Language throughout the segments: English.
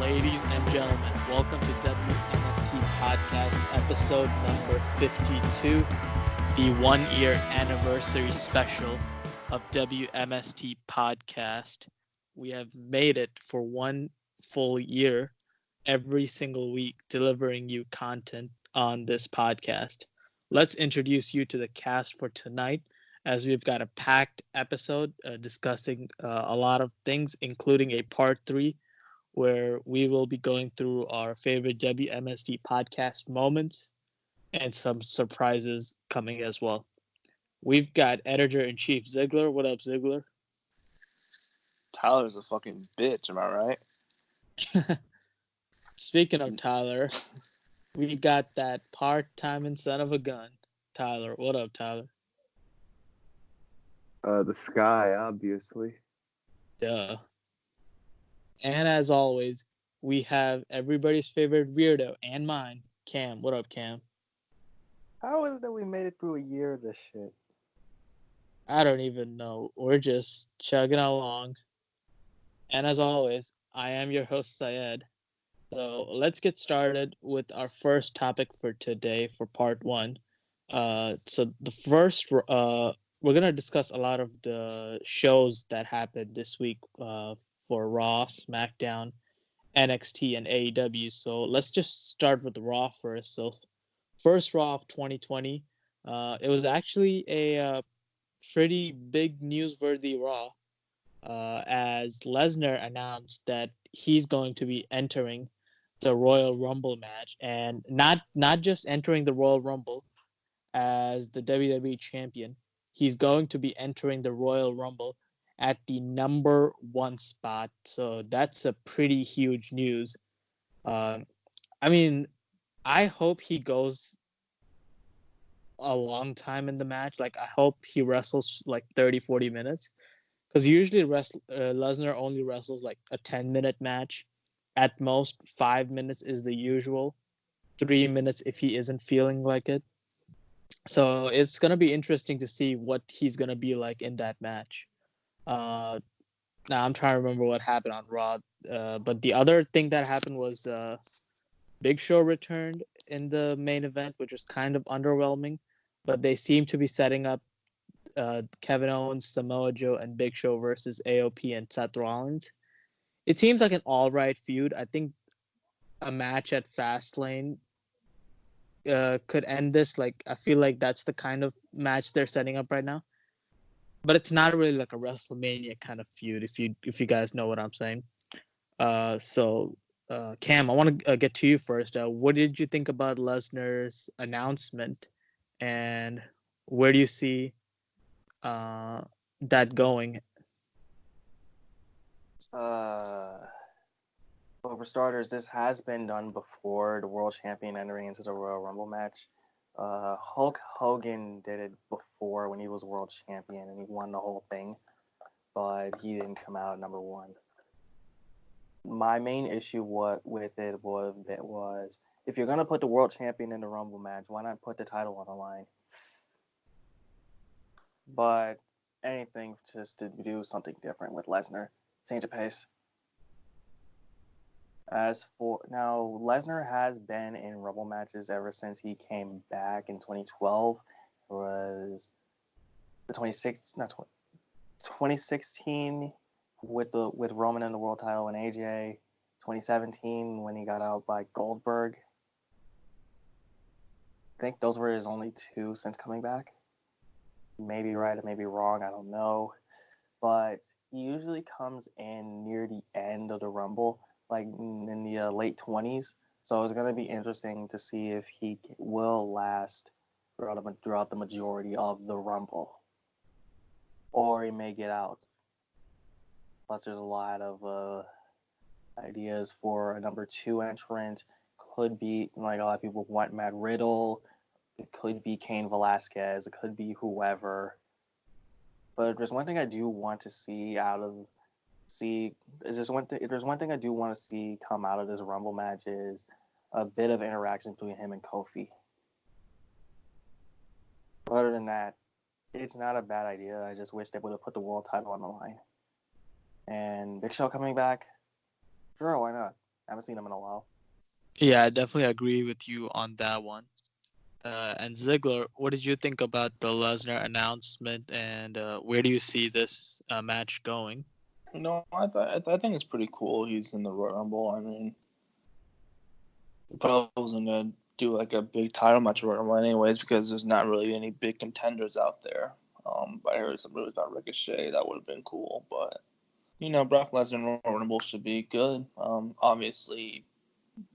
Ladies and gentlemen, welcome to W.M.S.T podcast episode number 52, the 1 year anniversary special of W.M.S.T podcast. We have made it for 1 full year, every single week, delivering you content on this podcast. Let's introduce you to the cast for tonight, as we've got a packed episode discussing a lot of things, including a part 3 where we will be going through our favorite WMSD podcast moments and some surprises coming as well. We've got editor-in-chief Ziggler. What up, Ziggler? Tyler's a fucking bitch, am I right? Speaking of Tyler, we got that part-time son of a gun, Tyler. What up, Tyler? The sky, obviously. Duh. And as always, we have everybody's favorite weirdo and mine, Cam. What up, Cam? How is it that we made it through a year of this shit? I don't even know. We're just chugging along. And as always, I am your host, Syed. So let's get started with our first topic for today for part 1. So the first, we're going to discuss a lot of the shows that happened this week for Raw, Smackdown, NXT, and AEW. So let's just start with the Raw first. So first Raw of 2020, it was actually a pretty big newsworthy Raw, as Lesnar announced that he's going to be entering the Royal Rumble match, and not just entering the Royal Rumble as the WWE champion. He's going to be entering the Royal Rumble at the number 1 spot. So that's a pretty huge news. I mean, I hope he goes a long time in the match. Like, I hope he wrestles like 30, 40 minutes. Because usually Lesnar only wrestles like a 10-minute match. At most, 5 minutes is the usual. 3 minutes if he isn't feeling like it. So it's going to be interesting to see what he's going to be like in that match. Now I'm trying to remember what happened on Raw, but the other thing that happened was Big Show returned in the main event, which was kind of underwhelming. But they seem to be setting up Kevin Owens, Samoa Joe, and Big Show versus AOP and Seth Rollins. It seems like an all-right feud. I think a match at Fastlane could end this. Like, I feel like that's the kind of match they're setting up right now. But it's not really like a WrestleMania kind of feud, if you guys know what I'm saying. So Cam, I want to get to you first. What did you think about Lesnar's announcement, and where do you see that going? Well, for starters, this has been done before, the world champion entering into the Royal Rumble match. Hulk Hogan did it before when he was world champion and he won the whole thing, but he didn't come out number 1. My main issue with it was if you're gonna put the world champion in the Rumble match, why not put the title on the line? But anything just to do something different with Lesnar, change the pace. As for now, Lesnar has been in Rumble matches ever since he came back in 2012. It was the 2016 with Roman in the world title and AJ. 2017 when he got out by Goldberg. I think those were his only 2 since coming back. Maybe right, maybe wrong, I don't know. But he usually comes in near the end of the Rumble, like in the late 20s. So it's going to be interesting to see if he will last throughout the majority of the Rumble. Or he may get out. Plus, there's a lot of ideas for a number 2 entrant. Could be, like a lot of people want Matt Riddle. It could be Cain Velasquez. It could be whoever. But there's one thing I do want to see there's one thing I do want to see come out of this Rumble match is a bit of interaction between him and Kofi. Other than that, it's not a bad idea. I just wish they would have put the world title on the line. And Big Show coming back, sure, why not? I haven't seen him in a while. Yeah, I definitely agree with you on that one. And Ziggler, what did you think about the Lesnar announcement, and where do you see this match going? No, I think it's pretty cool. He's in the Royal Rumble. I mean, he probably wasn't gonna do like a big title match Royal Rumble anyways because there's not really any big contenders out there. But I heard some rumors about Ricochet. That would have been cool, but Brock Lesnar in Royal Rumble should be good. Obviously,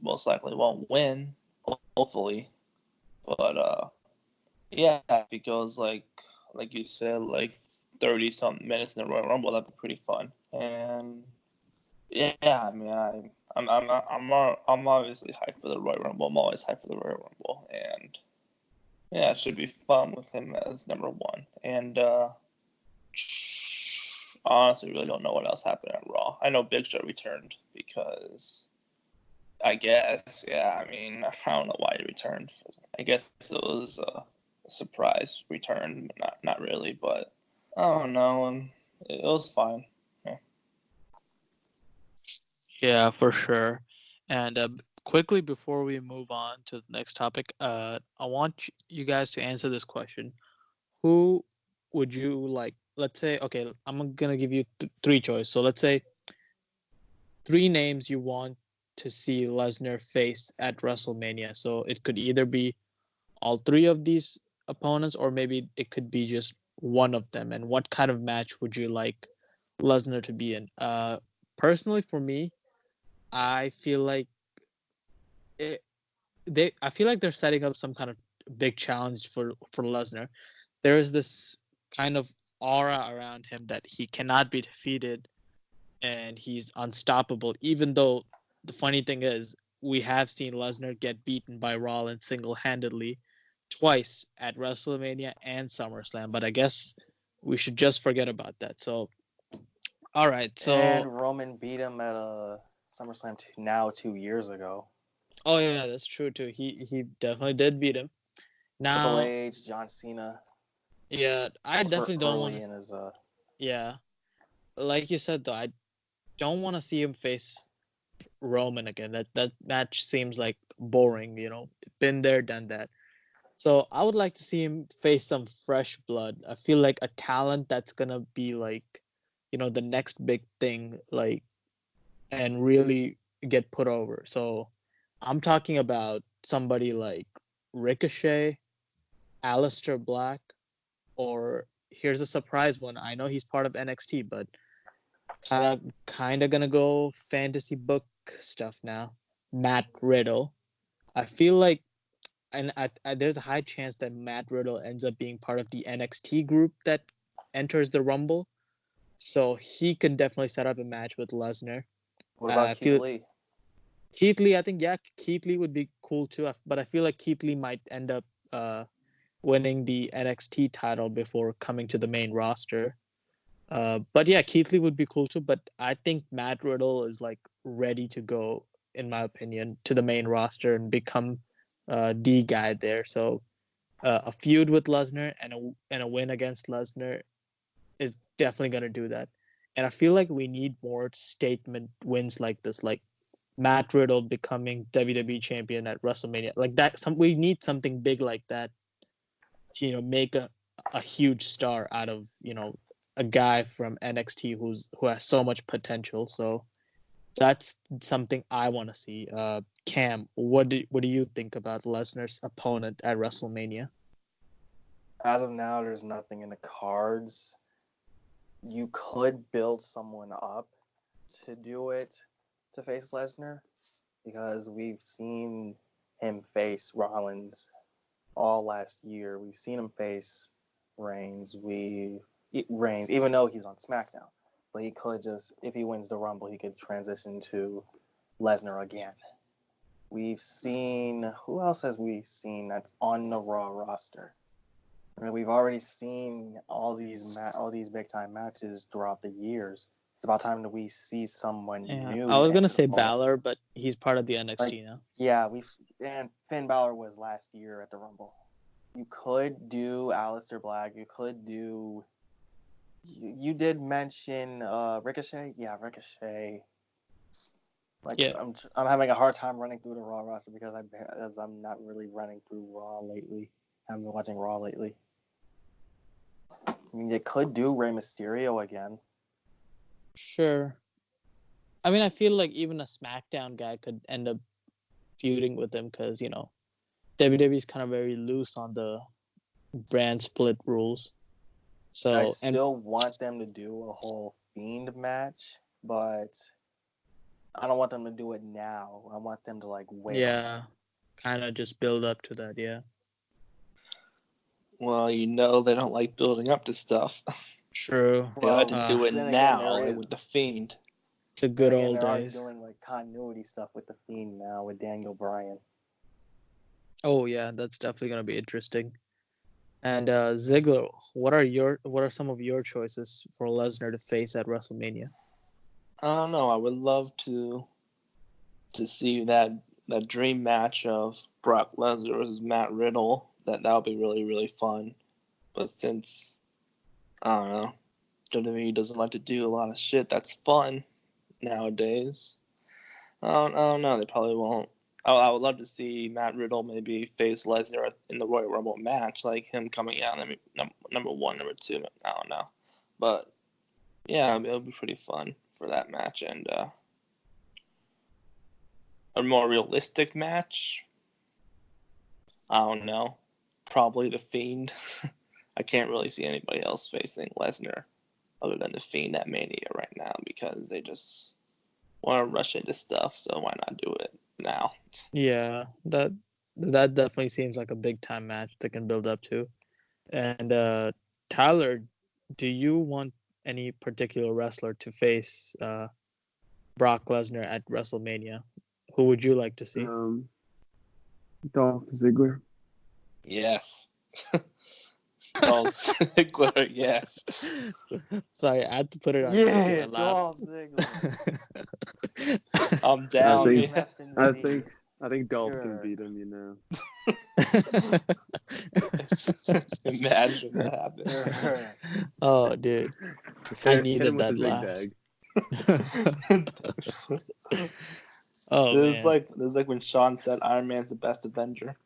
most likely won't win, hopefully, but yeah, if he goes like you said, like 30 something minutes in the Royal Rumble, that'd be pretty fun. And yeah, I mean, I'm obviously hyped for the Royal Rumble. I'm always hyped for the Royal Rumble, and yeah, it should be fun with him as number one. And honestly, really don't know what else happened at Raw. I know Big Show returned because I guess, yeah. I mean, I don't know why he returned. I guess it was a surprise return, not really, but I don't know. And it was fine. Yeah, for sure. And quickly before we move on to the next topic, I want you guys to answer this question. Who would you like? Let's say, okay, I'm gonna give you three choices. So let's say three names you want to see Lesnar face at WrestleMania. So it could either be all three of these opponents, or maybe it could be just one of them. And what kind of match would you like Lesnar to be in? Personally, for me, I feel like I feel like they're setting up some kind of big challenge for Lesnar. There is this kind of aura around him that he cannot be defeated and he's unstoppable. Even though the funny thing is, we have seen Lesnar get beaten by Rollins single-handedly twice at WrestleMania and SummerSlam, but I guess we should just forget about that. So, all right. So, and Roman beat him at SummerSlam 2 years ago. oh yeah, that's true too. He definitely did beat him. Triple Now, H, John Cena. yeah, I definitely don't want early to. in his Yeah, like you said though, I don't want to see him face Roman again. That match seems like boring. Been there, done that. So I would like to see him face some fresh blood. I feel like a talent that's gonna be like, the next big thing, like, and really get put over. So I'm talking about somebody like Ricochet, Aleister Black, or here's a surprise one. I know he's part of NXT, but kind of gonna go fantasy book stuff now. Matt Riddle. I feel like, and there's a high chance that Matt Riddle ends up being part of the NXT group that enters the Rumble. So he could definitely set up a match with Lesnar. What about Keith Lee? Keith Lee, I think, yeah, Keith Lee would be cool too. But I feel like Keith Lee might end up winning the NXT title before coming to the main roster. But yeah, Keith Lee would be cool too. But I think Matt Riddle is like ready to go, in my opinion, to the main roster and become the guy there. So a feud with Lesnar and a win against Lesnar is definitely gonna do that. And I feel like we need more statement wins like this, like Matt Riddle becoming WWE champion at WrestleMania, like that. We need something big like that to make a huge star out of a guy from NXT who has so much potential. So that's something I want to see. Cam, what do you think about Lesnar's opponent at WrestleMania? As of now, there's nothing in the cards. You could build someone up to do it to face Lesnar because we've seen him face Rollins all last year. We've seen him face Reigns. Even though he's on SmackDown, but he could just, if he wins the Rumble, he could transition to Lesnar again. We've seen, who else has we seen that's on the Raw roster? I mean, we've already seen all these big time matches throughout the years. It's about time that we see someone new. I was gonna say Balor, but he's part of the NXT now. Yeah, and Finn Balor was last year at the Rumble. You could do Aleister Black. You could do. You did mention Ricochet. Yeah, Ricochet. Like Yeah. I'm having a hard time running through the Raw roster because I'm not really running through Raw lately. I haven't been watching Raw lately. I mean, you could do Rey Mysterio again. Sure. I mean, I feel like even a SmackDown guy could end up feuding with him because, WWE's kind of very loose on the brand split rules. So I still want them to do a whole Fiend match, but I don't want them to do it now. I want them to wait. Yeah, kind of just build up to that. Yeah. Well, they don't like building up to stuff. True. They like to do it then again, now with the Fiend. The good Then again, old they're already days. doing continuity stuff with the Fiend now with Daniel Bryan. Oh yeah, that's definitely gonna be interesting. And Ziggler, what are some of your choices for Lesnar to face at WrestleMania? I don't know. I would love to see that dream match of Brock Lesnar versus Matt Riddle. That would be really, really fun. But since I don't know, WWE doesn't like to do a lot of shit that's fun nowadays. I don't know. They probably won't. I would love to see Matt Riddle maybe face Lesnar in the Royal Rumble match, like him coming out number one, number two. I don't know, but yeah, it'll be pretty fun for that match. And a more realistic match, I don't know, probably the Fiend. I can't really see anybody else facing Lesnar other than the Fiend at Mania right now because they just want to rush into stuff. So why not do it now? Yeah, that definitely seems like a big time match they can build up to. And Tyler, do you want any particular wrestler to face Brock Lesnar at WrestleMania? Who would you like to see? Dolph Ziggler. Yes. Dolph Ziggler, yes. Sorry, I had to put it on. Yeah, Dolph Ziggler. I'm down. I think Dolph can beat him. Imagine that happened. Oh, dude, I needed that laugh. Oh man, this is like when Sean said Iron Man's the best Avenger.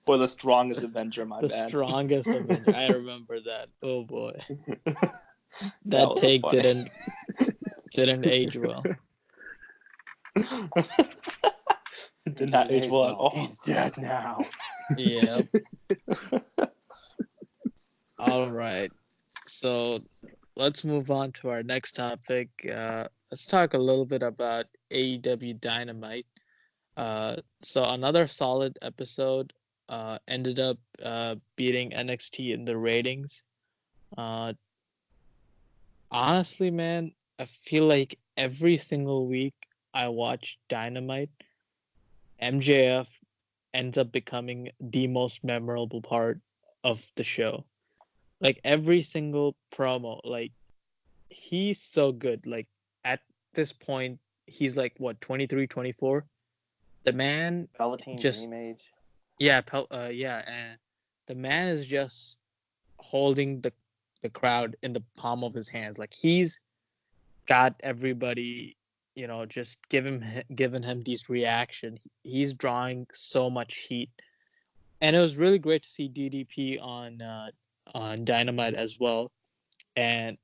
Or the strongest Avenger, my bad. The strongest Avenger. I remember that. Oh boy. That take funny. didn't age well. Did not age well at all. He's dead now. Yep. All right. So let's move on to our next topic. Let's talk a little bit about AEW Dynamite. So another solid episode. Ended up beating NXT in the ratings. Honestly, man, I feel like every single week I watch Dynamite, MJF ends up becoming the most memorable part of the show. Like every single promo, like he's so good. Like at this point, he's like what, 23, 24? The man Velveteen just Dream Age. Yeah, and the man is just holding the crowd in the palm of his hands. Like he's got everybody, just giving him these reaction. He's drawing so much heat, and it was really great to see DDP on Dynamite as well. And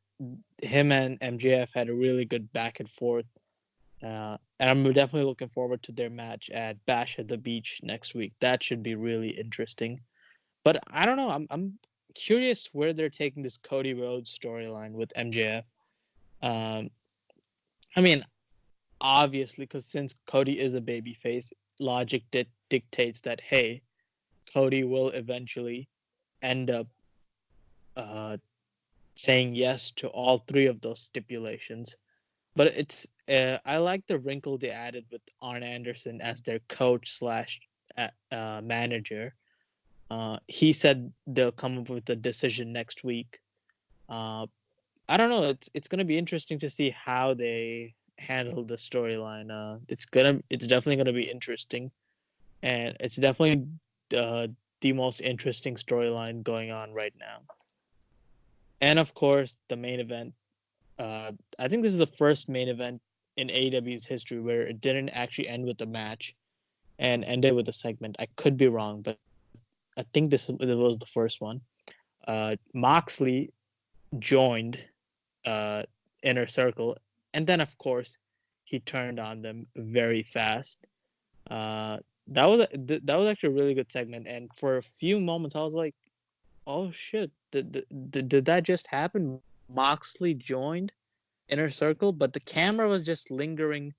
him and MJF had a really good back and forth. And I'm definitely looking forward to their match at Bash at the Beach next week. That should be really interesting. But I don't know. I'm curious where they're taking this Cody Rhodes storyline with MJF. I mean, obviously, because since Cody is a babyface, logic dictates that, hey, Cody will eventually end up saying yes to all three of those stipulations. But it's I like the wrinkle they added with Arn Anderson as their coach / manager. He said they'll come up with a decision next week. I don't know. It's gonna be interesting to see how they handle the storyline. It's definitely gonna be interesting, and it's definitely the most interesting storyline going on right now. And of course, the main event. I think this is the first main event in AEW's history where it didn't actually end with a match and ended with a segment. I could be wrong, but I think this was the first one. Moxley joined Inner Circle, and then of course he turned on them very fast. That was actually a really good segment, and for a few moments I was like, "Oh shit! Did that just happen?" Moxley joined Inner Circle, but the camera was just lingering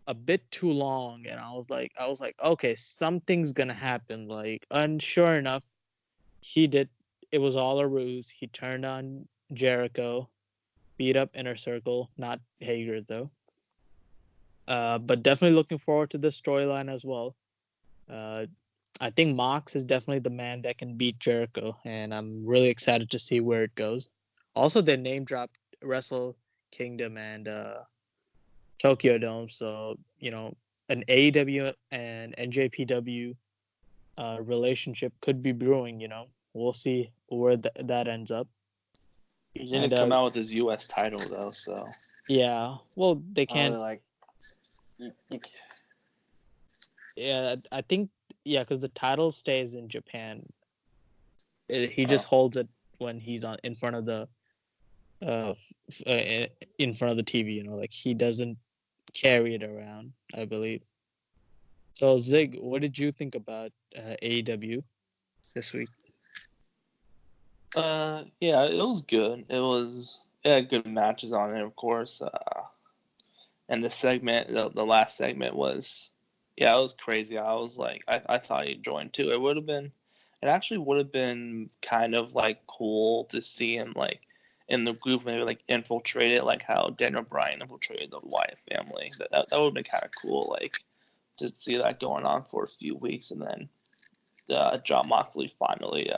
a bit too long, and I was like, okay, something's gonna happen. Like, and sure enough, he did. It was all a ruse. He turned on Jericho, beat up Inner Circle, not Hager though. But definitely looking forward to this storyline as well. I think Mox is definitely the man that can beat Jericho, and I'm really excited to see where it goes. Also, they name dropped Wrestle Kingdom and Tokyo Dome, so an AEW and NJPW relationship could be brewing. We'll see where that ends up. He didn't come out with his U.S. title though, so yeah. Well, they can't. Yeah, I think because the title stays in Japan. He just holds it when he's in front of the TV. Like he doesn't carry it around, I believe. So Zig, what did you think about AEW this week? Yeah, it was good. It had good matches on it, of course. And the segment, the last segment was, it was crazy. I was like, I thought he'd join too. It actually would have been kind of like cool to see him like in the group, maybe like infiltrated, like how Daniel Bryan infiltrated the Wyatt family. That would have been kind of cool, like to see that going on for a few weeks, and then Jon Moxley finally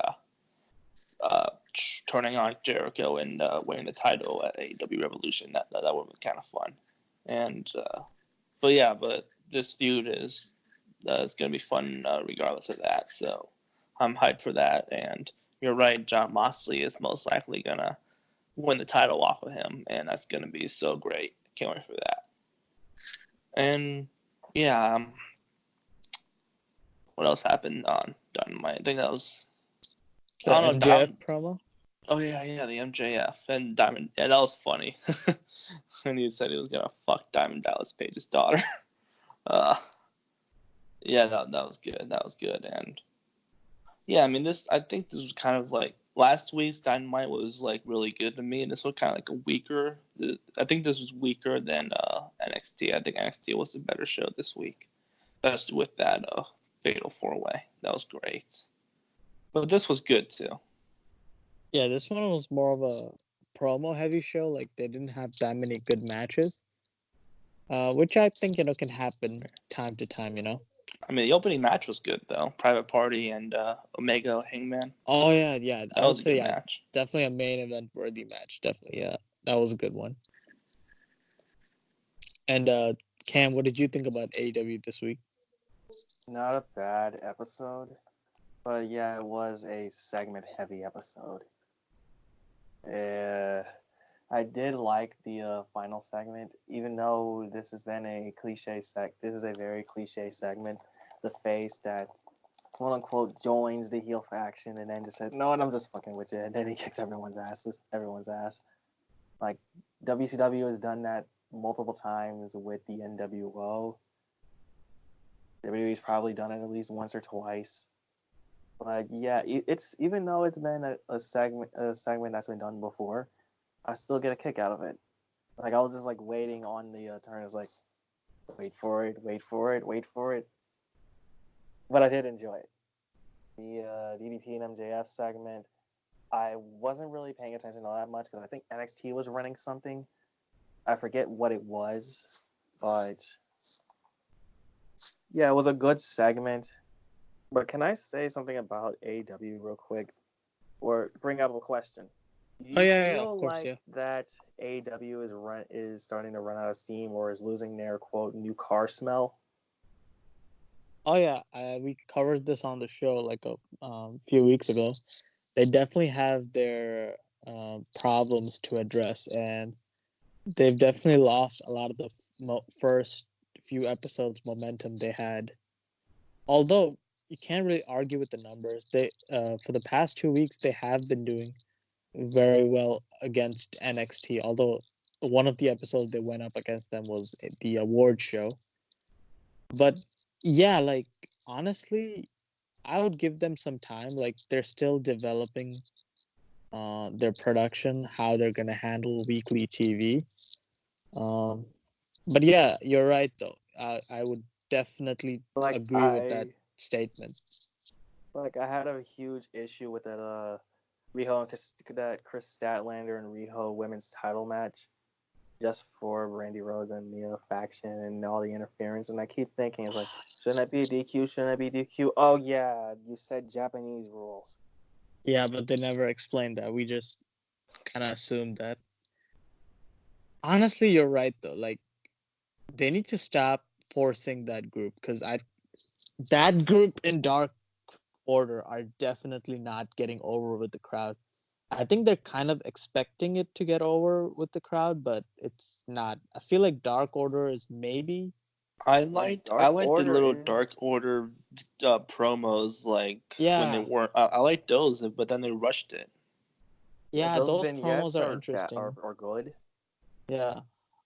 turning on Jericho and winning the title at AEW Revolution. That would have been kind of fun. And but this feud is it's gonna be fun regardless of that. So I'm hyped for that. And you're right, Jon Moxley is most likely gonna win the title off of him, and that's gonna be so great. Can't wait for that. And what else happened on Dynamite? I think that was the MJF promo. Oh yeah, the MJF and Diamond. Yeah, that was funny. When he said he was gonna fuck Diamond Dallas Page's daughter. That was good. That was good. And I mean, I think this was kind of like last week's Dynamite was like really good to me, and this was kind of like a weaker. I think this was weaker than NXT. I think NXT was a better show this week, especially with that Fatal 4-Way. That was great. But this was good too. Yeah, this one was more of a promo heavy show. Like they didn't have that many good matches, which I think can happen time to time. I mean, the opening match was good though. Private Party and Omega Hangman. Oh yeah. That was a good match. Definitely a main event worthy match. Definitely, yeah, that was a good one. And Cam, what did you think about AEW this week? Not a bad episode, but it was a segment heavy episode. I did like the final segment, even though this has been a cliche this is a very cliche segment. The face that quote unquote joins the heel faction and then just says, "No, I'm just fucking with you," and then he kicks everyone's ass. Like WCW has done that multiple times with the NWO. WWE's probably done it at least once or twice. But it's even though it's been a segment that's been done before, I still get a kick out of it. Like I was just like waiting on the turn. I was like, wait for it. But I did enjoy it. The DDP and MJF segment, I wasn't really paying attention to that much because I think NXT was running something. I forget what it was, but it was a good segment. But can I say something about AEW real quick, or bring up a question? Do you feel of course, that AEW is starting to run out of steam, or is losing their quote new car smell? Oh yeah, we covered this on the show like a few weeks ago. They definitely have their problems to address, and they've definitely lost a lot of the first few episodes momentum they had. Although you can't really argue with the numbers. They for the past 2 weeks they have been doing very well against NXT. Although one of the episodes they went up against them was the award show. But yeah, like honestly, I would give them some time. Like they're still developing their production, how they're gonna handle weekly TV. But yeah, you're right though. I would definitely agree with that statement. Like I had a huge issue with that Riho and that Chris Statlander and Riho women's title match, just for Randy Rhodes and the faction and all the interference. And I keep thinking, it's like, shouldn't that be a DQ? Shouldn't that be DQ? Oh yeah, you said Japanese rules. Yeah, but they never explained that. We just kind of assumed that. Honestly, you're right though. Like, they need to stop forcing that group because that group in Dark Order are definitely not getting over with the crowd. I think they're kind of expecting it to get over with the crowd, but it's not. I feel like Dark Order is maybe. I liked the little Dark Order promos, like when they weren't. I liked those, but then they rushed it. Yeah, those promos are interesting. Are good. Yeah,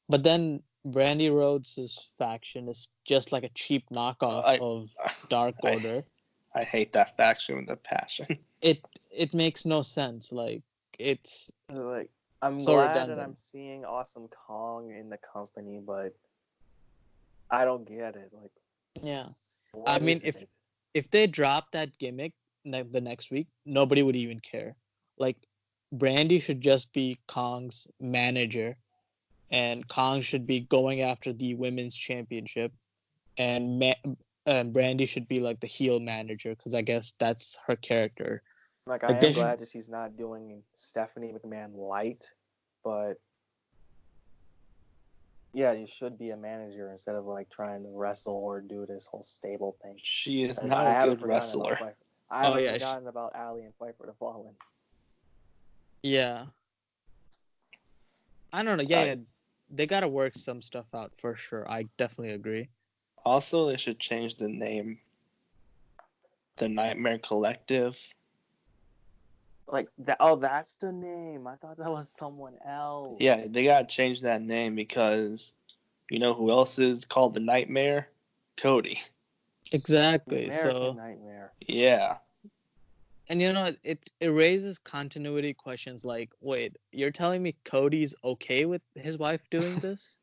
but then Randy Rhodes' faction is just like a cheap knockoff of Dark Order. I hate that faction with a passion. It makes no sense. Like it's like I'm so glad redundant. that I'm seeing Awesome Kong in the company, but I don't get it. Like yeah, I mean if they drop that gimmick the next week, nobody would even care. Like Brandy should just be Kong's manager, and Kong should be going after the women's championship, and Brandy should be like the heel manager because I guess that's her character. Like I am glad that she's not doing Stephanie McMahon light, but yeah, you should be a manager instead of like trying to wrestle or do this whole stable thing. She is not a good wrestler. I haven't forgotten about Allie and Piper the Fallen. Yeah. I don't know. Yeah, they gotta work some stuff out for sure. I definitely agree. Also, they should change the name. The Nightmare Collective. Like that? Oh, that's the name. I thought that was someone else. Yeah, they gotta change that name because you know who else is called the Nightmare? Cody. Exactly. American Nightmare. Yeah. And you know, it raises continuity questions like, wait, you're telling me Cody's okay with his wife doing this?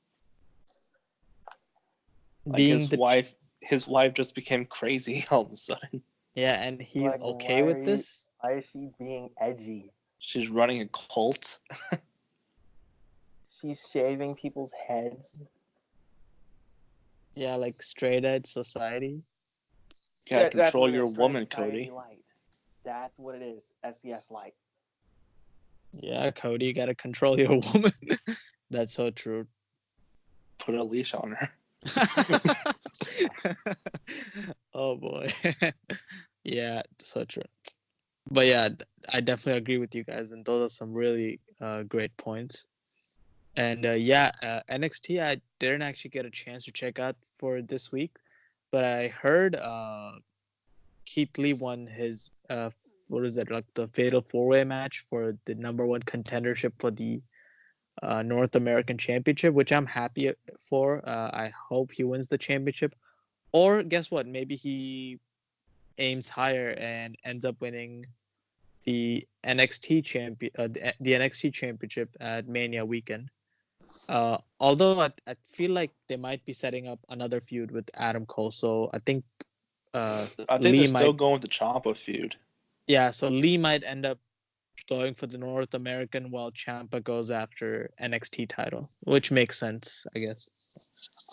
Like his wife just became crazy all of a sudden. Yeah, and he's like, okay with this? Why is she being edgy? She's running a cult. She's shaving people's heads. Yeah, like straight edge society. You gotta control your woman, Cody. Light. That's what it is. SES Light. Yeah, Cody, you gotta control your woman. That's so true. Put a leash on her. Oh boy. Yeah, so true. But yeah, I definitely agree with you guys, and those are some really great points. And NXT I didn't actually get a chance to check out for this week, but I heard Keith Lee won his the Fatal 4-Way match for the #1 contendership for the North American Championship, which I'm happy for. I hope he wins the championship, or guess what? Maybe he aims higher and ends up winning the NXT championship at Mania weekend. Although I feel like they might be setting up another feud with Adam Cole, so I think they're still going with the Ciampa feud. Yeah, so Lee might end up going for the North American while Ciampa goes after NXT title, which makes sense, I guess.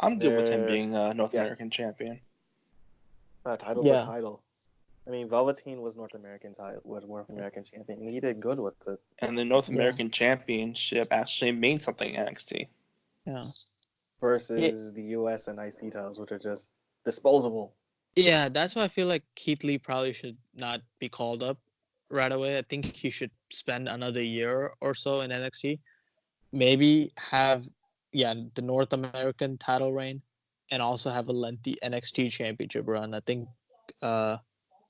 I'm good with him being North American champion. Title's a title. I mean, Velveteen was North American champion, and he did good with it. And the North American Championship actually means something in NXT. Yeah. Versus the US and IC titles, which are just disposable. Yeah, that's why I feel like Keith Lee probably should not be called up right away. I think he should spend another year or so in NXT. Maybe have the North American title reign, and also have a lengthy NXT championship run. I think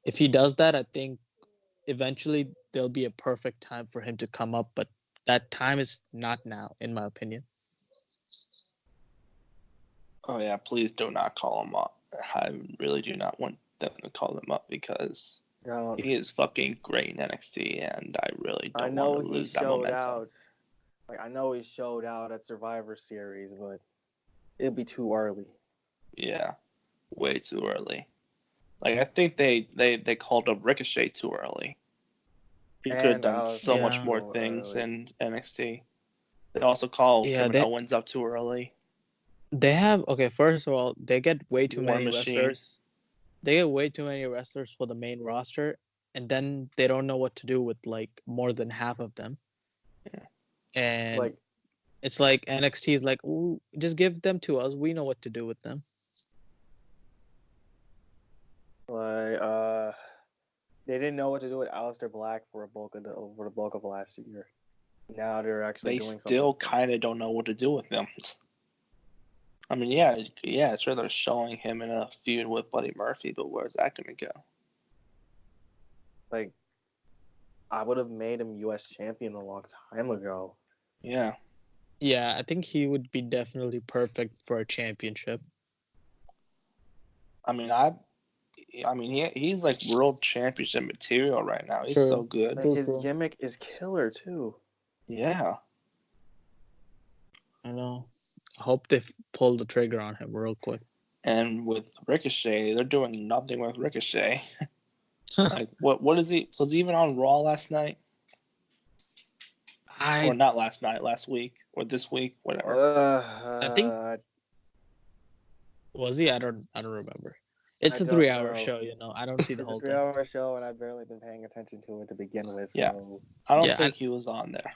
if he does that, I think eventually there'll be a perfect time for him to come up, but that time is not now, in my opinion. Oh yeah, please do not call him up. I really do not want them to call him up because he is fucking great in NXT, and I really don't want to lose that momentum. I know he showed out at Survivor Series, but it'll be too early. Yeah, way too early. Like I think they called up Ricochet too early. He could have done so much more things in NXT. They also called Kevin Owens up too early. They have first of all, they get way too many wrestlers. They get way too many wrestlers for the main roster, and then they don't know what to do with like more than half of them. Yeah. And it's like NXT is like, ooh, just give them to us. We know what to do with them. They didn't know what to do with Aleister Black for the bulk of last year. Now they're actually doing something. They still kind of don't know what to do with them. I mean, yeah, sure, they're showing him in a feud with Buddy Murphy, but where's that going to go? Like, I would have made him U.S. champion a long time ago. Yeah. Yeah, I think he would be definitely perfect for a championship. I mean, he's like world championship material right now. He's so good. Like, his gimmick is killer too. Yeah. I know. I hope they pull the trigger on him real quick. And with Ricochet, they're doing nothing with Ricochet. Like, what is he? Was he even on Raw last night? Or not last night, last week, or this week, whatever. I think. Was he? I don't remember. It's a 3-hour show, you know. I don't see the whole thing. It's a 3-hour show, and I've barely been paying attention to it to begin with. Yeah. So. I don't think he was on there.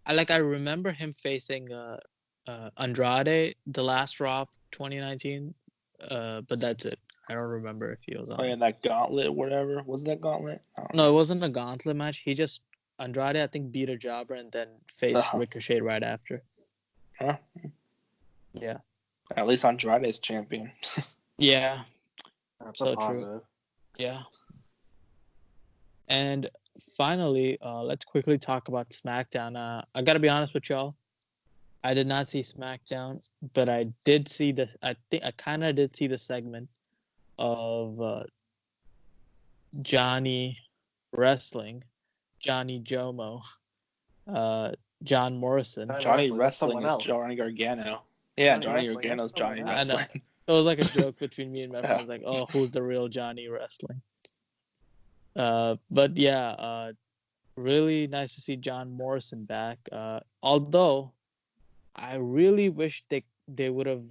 I remember him facing Andrade the last Raw 2019, but that's it. I don't remember if he was on. Oh yeah, that gauntlet or whatever. Was that gauntlet? No, it wasn't a gauntlet match. He just Andrade, I think, beat a jobber and then faced Ricochet right after. Huh? Yeah. At least Andrade is champion. Yeah. That's so true. Yeah. And finally, let's quickly talk about SmackDown. I gotta be honest with y'all. I did not see SmackDown, but I did see this. I think I kind of did see the segment of Johnny Wrestling, Johnny Jomo, John Morrison. Johnny Wrestling is Johnny Gargano. Yeah, Johnny Gargano is Johnny Wrestling. It was like a joke between me and my friends, like, "Oh, who's the real Johnny Wrestling?" But yeah, really nice to see John Morrison back. Although I really wish they would have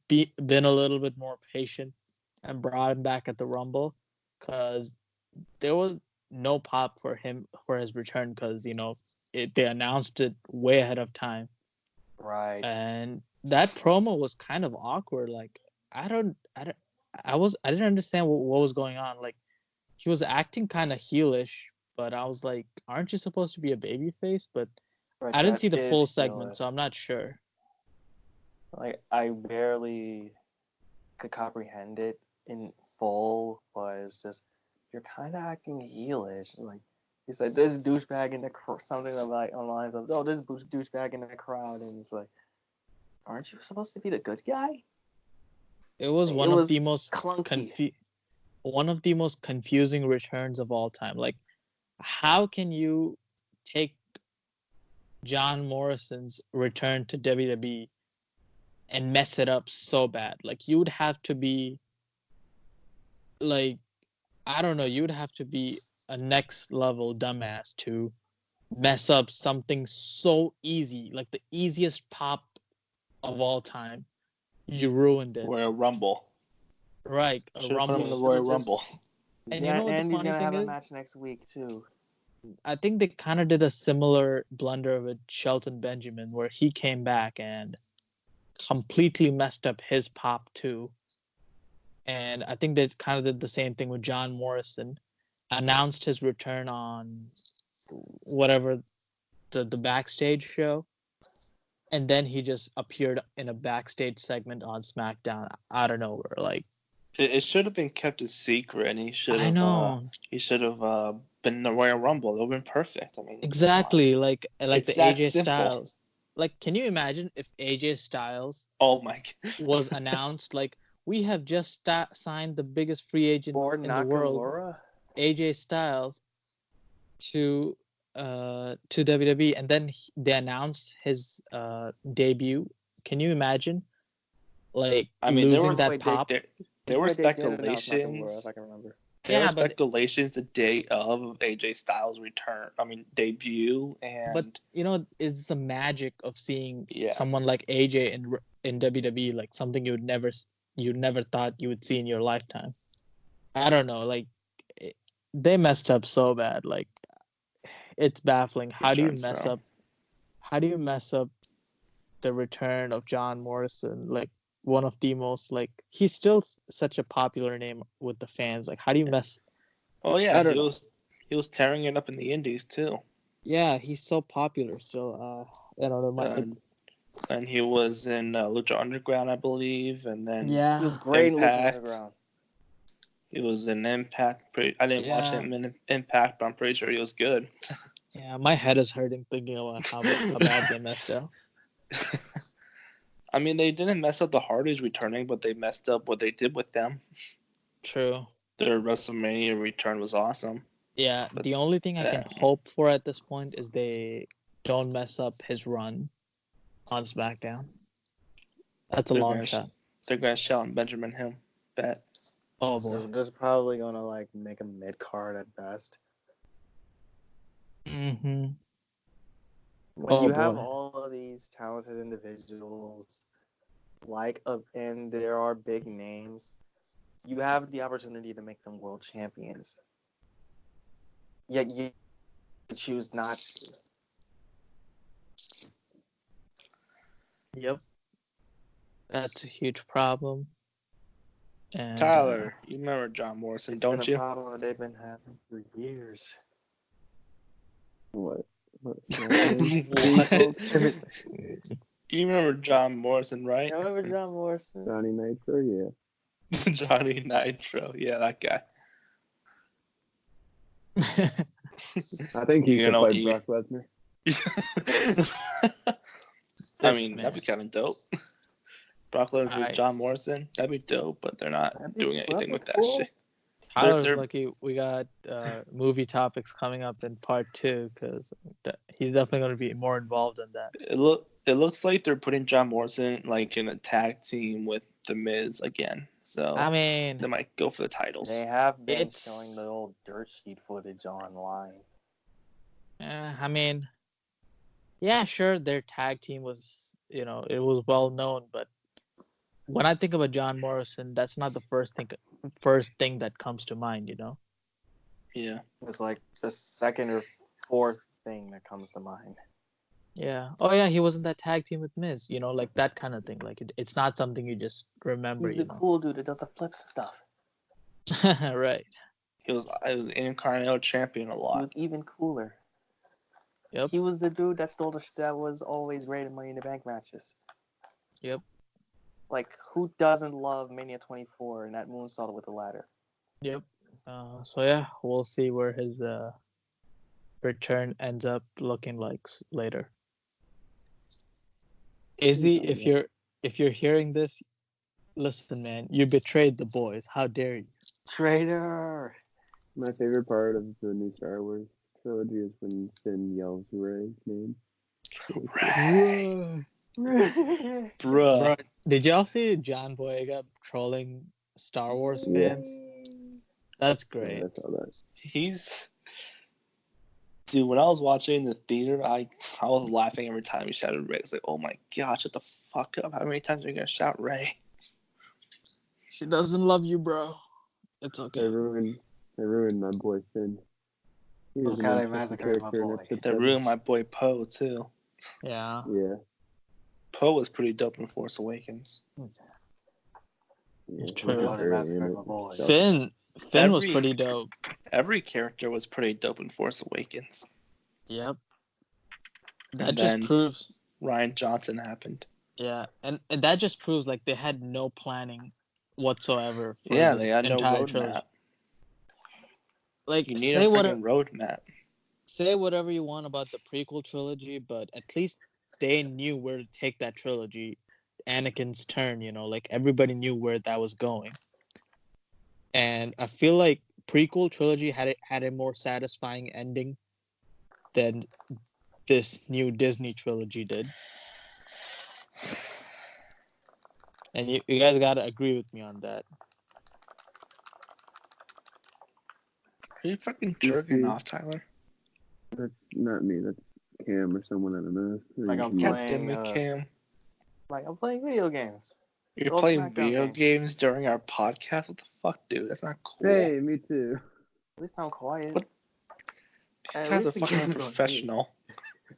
been a little bit more patient and brought him back at the Rumble, because there was no pop for his return, because they announced it way ahead of time. Right. And that promo was kind of awkward. Like I didn't understand what was going on. Like he was acting kind of heelish, but I was like, aren't you supposed to be a babyface? But I didn't see the full segment, so I'm not sure. Like I barely could comprehend it in full, but it's just you're kind of acting heelish. Like he said, this douchebag in the something like on the lines of, oh, this douchebag in the crowd, and it's like, aren't you supposed to be the good guy? It was one of the most confusing returns of all time. Like, how can you take John Morrison's return to WWE and mess it up so bad? Like, you would have to be like, I don't know, you would have to be a next level dumbass to mess up something so easy, like the easiest pop of all time. You ruined it. Royal Rumble. Right, a Rumble. Put him in the Royal Rumble. And you know what the funny thing is? He's gonna have a match next week too. I think they kind of did a similar blunder with Shelton Benjamin, where he came back and completely messed up his pop too. And I think they kind of did the same thing with John Morrison. Announced his return on whatever the backstage show. and then he just appeared in a backstage segment on SmackDown out of nowhere. Like, it should have been kept a secret, and he should I have. know. He should have been in the Royal Rumble. It would have been perfect. I mean, Exactly. Like It's the that AJ simple. Styles. Like, can you imagine if AJ Styles oh my god. was announced? Like, we have just signed the biggest free agent in the world, AJ Styles, to WWE, and then they announced his debut. Can you imagine? Like, I mean, losing that pop. There were speculations. If I can remember. There were speculations the day of AJ Styles' debut, and but you know, it's the magic of seeing someone like AJ in WWE, like something you never thought you would see in your lifetime. I don't know, like they messed up so bad. Like, it's baffling. How do you mess up? How do you mess up the return of John Morrison? Like, one of the most, like, he's still such a popular name with the fans. Like, how do you mess? Oh yeah, he was tearing it up in the Indies too. Yeah, he's so popular still. I don't know. And he was in Lucha Underground, I believe, and then he was great Impact. in Lucha Underground. He was in Impact. I didn't watch him in Impact, but I'm pretty sure he was good. Yeah, my head is hurting thinking about how bad they messed up. I mean, they didn't mess up the Hardys returning, but they messed up what they did with them. True. Their WrestleMania return was awesome. Yeah, but the only thing I can hope for at this point is they don't mess up his run on SmackDown. That's a long shot. They're going to Shelton Benjamin him. Bet. Oh, boy. They're probably going to, like, make a mid-card at best. Mm-hmm. When you have all of these talented individuals, and there are big names, you have the opportunity to make them world champions. Yet you choose not to. Yep. That's a huge problem. And, Tyler, you remember John Morrison, don't you? It's been a problem that they've been having for years. What? You remember John Morrison, right? I remember John Morrison. Johnny Nitro, yeah. Johnny Nitro, yeah, that guy. I think he could play Brock Lesnar. I mean, that'd be kind of dope. Brock Lesnar with John Morrison, that'd be dope, but they're not doing anything with that shit. Tyler's lucky we got movie topics coming up in part 2 because he's definitely going to be more involved in that. It looks like they're putting John Morrison like in a tag team with The Miz again. So I mean, they might go for the titles. They have been showing the old dirt sheet footage online. I mean, yeah, sure, their tag team was, it was well known, but when I think about John Morrison, that's not the first thing that comes to mind, Yeah. It's like the second or fourth thing that comes to mind. Yeah. Oh, yeah, he was in that tag team with Miz, like that kind of thing. Like, it's not something you just remember. He's the cool dude that does the flips and stuff. Right. He was Intercontinental Champion a lot. He was even cooler. Yep. He was the dude that was always great in Money in the Bank matches. Yep. Like, who doesn't love Mania 24 and that moonsault with the ladder? Yep. So, yeah, we'll see where his return ends up looking like later. Izzy, if you're hearing this, listen, man, you betrayed the boys. How dare you? Traitor! My favorite part of the new Star Wars trilogy is when Finn yells Rey's name. Bro, did y'all see John Boyega trolling Star Wars fans? That's great. Yeah, I saw that. Dude, when I was watching in the theater, I was laughing every time he shouted Rey. It's like, oh my god, shut the fuck up. How many times are you gonna shout Rey? She doesn't love you, bro. It's okay. They ruined my boy Finn. Look how they massacred my boy. They ruined my boy Poe too. Yeah. Yeah. Poe was pretty dope in Force Awakens. Yeah, true. Finn was pretty dope. Every character was pretty dope in Force Awakens. Yep. That just proves Ryan Johnson happened. Yeah, and that just proves like they had no planning whatsoever for Yeah, this they had no entire trilogy. roadmap. Like You need a freaking roadmap. say whatever you want about the prequel trilogy, but at least they knew where to take that trilogy. Anakin's turn, like everybody knew where that was going. And I feel like prequel trilogy had a more satisfying ending than this new Disney trilogy did. And you guys gotta agree with me on that. Are you fucking jerking off, Tyler? That's not me. That's Cam or someone I don't know. Like I'm God playing. damn it, Cam. Like I'm playing video games. You're Old playing Smackdown video game. games during our podcast? What the fuck, dude? That's not cool. Hey, me too. At least I'm quiet. What? You guys are fucking unprofessional.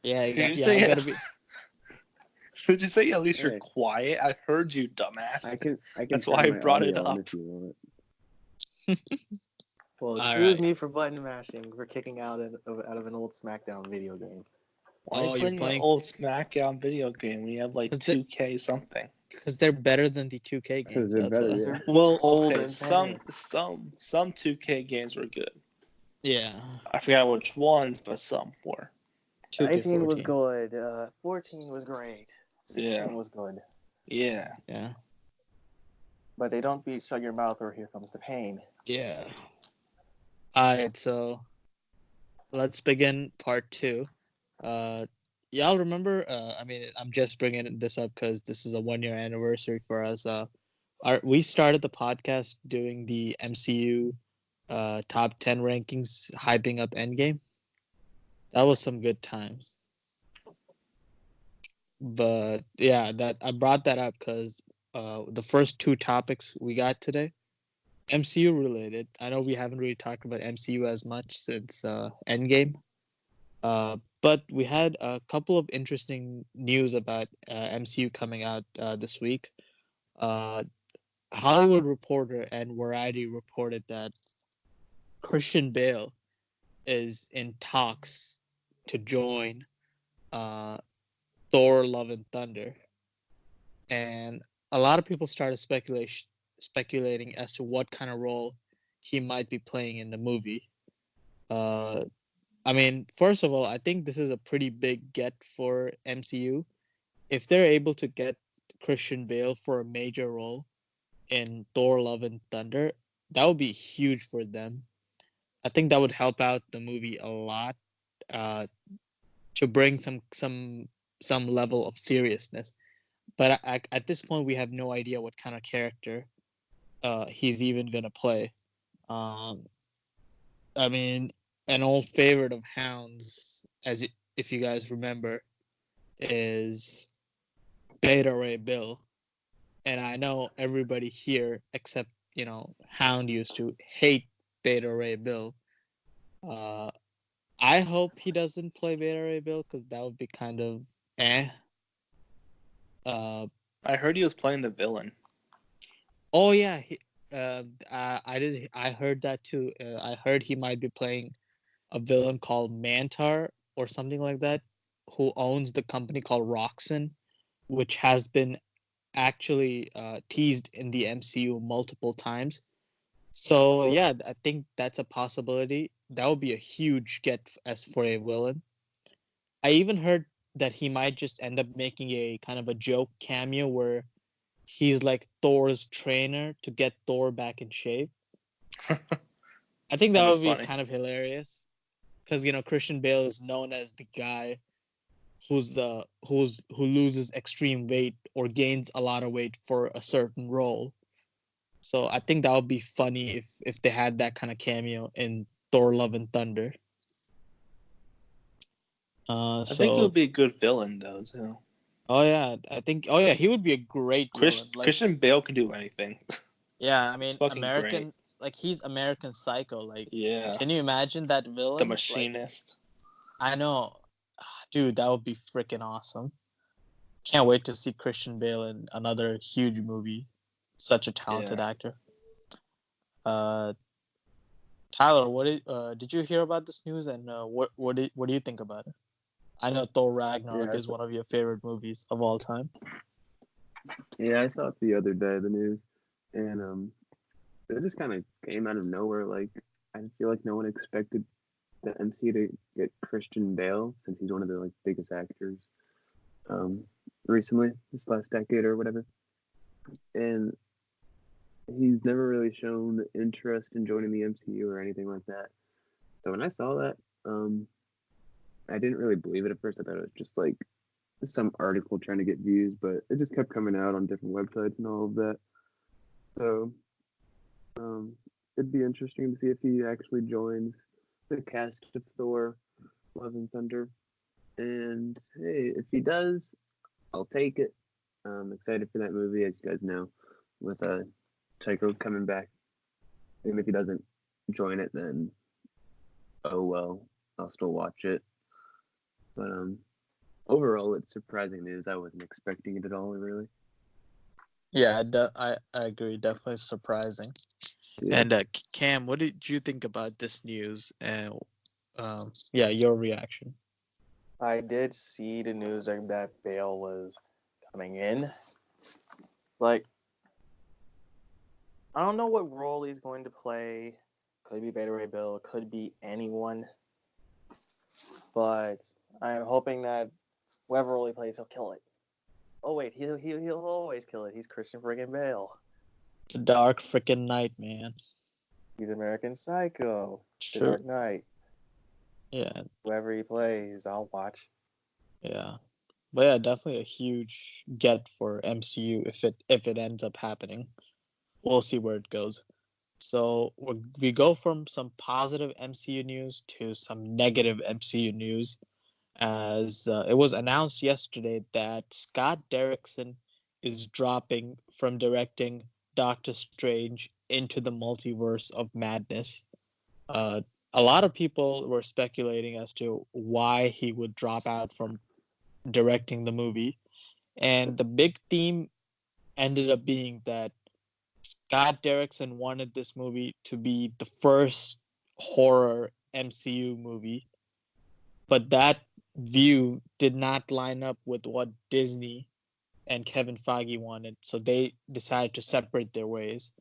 Yeah, Did you I say gotta be. Did you say at least you're Hey. quiet? I heard you, dumbass. I can That's turn why I my brought it audio on up. if you want. Well, All excuse right. me for button mashing. We're kicking out of an old SmackDown video game. Why Oh, are you you're playing playing- an old SmackDown video game when you have like 2K something? Because they're better than the 2K games. they're That's better, why. yeah. Well, Old okay, and some better. 2K games were good. Yeah. I forgot which ones, but some were. 19 was 2K14. good. 14 was great. 16 Yeah. was good. Yeah. Yeah. But they don't beat Shut Your Mouth or Here Comes the Pain. Yeah. Alright, so let's begin part 2. Y'all remember? I'm just bringing this up because this is a 1-year anniversary for us. We started the podcast doing the MCU top 10 rankings, hyping up Endgame. That was some good times. But yeah, that I brought that up because the first 2 topics we got today, MCU related. I know we haven't really talked about MCU as much since Endgame. But we had a couple of interesting news about MCU coming out this week. Hollywood Reporter and Variety reported that Christian Bale is in talks to join Thor: Love and Thunder, and a lot of people started speculating as to what kind of role he might be playing in the movie. First of all, I think this is a pretty big get for MCU. If they're able to get Christian Bale for a major role in Thor: Love and Thunder, that would be huge for them. I think that would help out the movie a lot to bring some level of seriousness. But at this point, we have no idea what kind of character he's even gonna play. An old favorite of Hound's, if you guys remember, is Beta Ray Bill, and I know everybody here except Hound used to hate Beta Ray Bill. I hope he doesn't play Beta Ray Bill because that would be kind of eh. I heard he was playing the villain. Oh yeah, I heard that too. I heard he might be playing a villain called Mantar or something like that, who owns the company called Roxxon, which has been actually teased in the MCU multiple times. So yeah, I think that's a possibility. That would be a huge get as for a villain. I even heard that he might just end up making a kind of a joke cameo where he's like Thor's trainer to get Thor back in shape. I think that would be funny. kind of hilarious because Christian Bale is known as the guy who loses extreme weight or gains a lot of weight for a certain role. So I think that would be funny if they had that kind of cameo in Thor: Love and Thunder. I think he would be a good villain though too. Oh yeah, he would be a great villain. Christian Bale can do anything. Yeah, American, great. Like he's American Psycho. Like, yeah. Can you imagine that villain? The Machinist. I know, dude, that would be freaking awesome. Can't wait to see Christian Bale in another huge movie. Such a talented actor. Tyler, what did you hear about this news, and what do you think about it? I know Thor Ragnarok Yeah, is one of your favorite movies of all time. Yeah, I saw it the other day, the news, and it just kind of came out of nowhere. Like, I feel like no one expected the MC to get Christian Bale, since he's one of the like biggest actors recently, this last decade or whatever. And he's never really shown interest in joining the MCU or anything like that. So when I saw that, I didn't really believe it at first. I thought it was just like some article trying to get views, but it just kept coming out on different websites and all of that. So it'd be interesting to see if he actually joins the cast of Thor, Love and Thunder. And hey, if he does, I'll take it. I'm excited for that movie, as you guys know, with Tycho coming back. Even if he doesn't join it, then oh well, I'll still watch it. But overall, it's surprising news. I wasn't expecting it at all, really. Yeah, I agree. Definitely surprising. Yeah. And Cam, what did you think about this news? And yeah, your reaction. I did see the news that Bale was coming in. Like, I don't know what role he's going to play. Could be Beta Ray Bill, could be anyone. But I'm hoping that whatever role he plays, he'll kill it. Oh wait, he'll always kill it. He's Christian friggin' Bale. The Dark freaking Knight, man. He's American Psycho. The Sure. Dark Knight. Yeah. Whoever he plays, I'll watch. Yeah. But yeah, definitely a huge get for MCU if it ends up happening. We'll see where it goes. So we go from some positive MCU news to some negative MCU news, as it was announced yesterday that Scott Derrickson is dropping from directing Doctor Strange into the Multiverse of Madness. A lot of people were speculating as to why he would drop out from directing the movie, and the big theme ended up being that Scott Derrickson wanted this movie to be the first horror MCU movie, but that view did not line up with what Disney and Kevin Feige wanted, so they decided to separate their ways.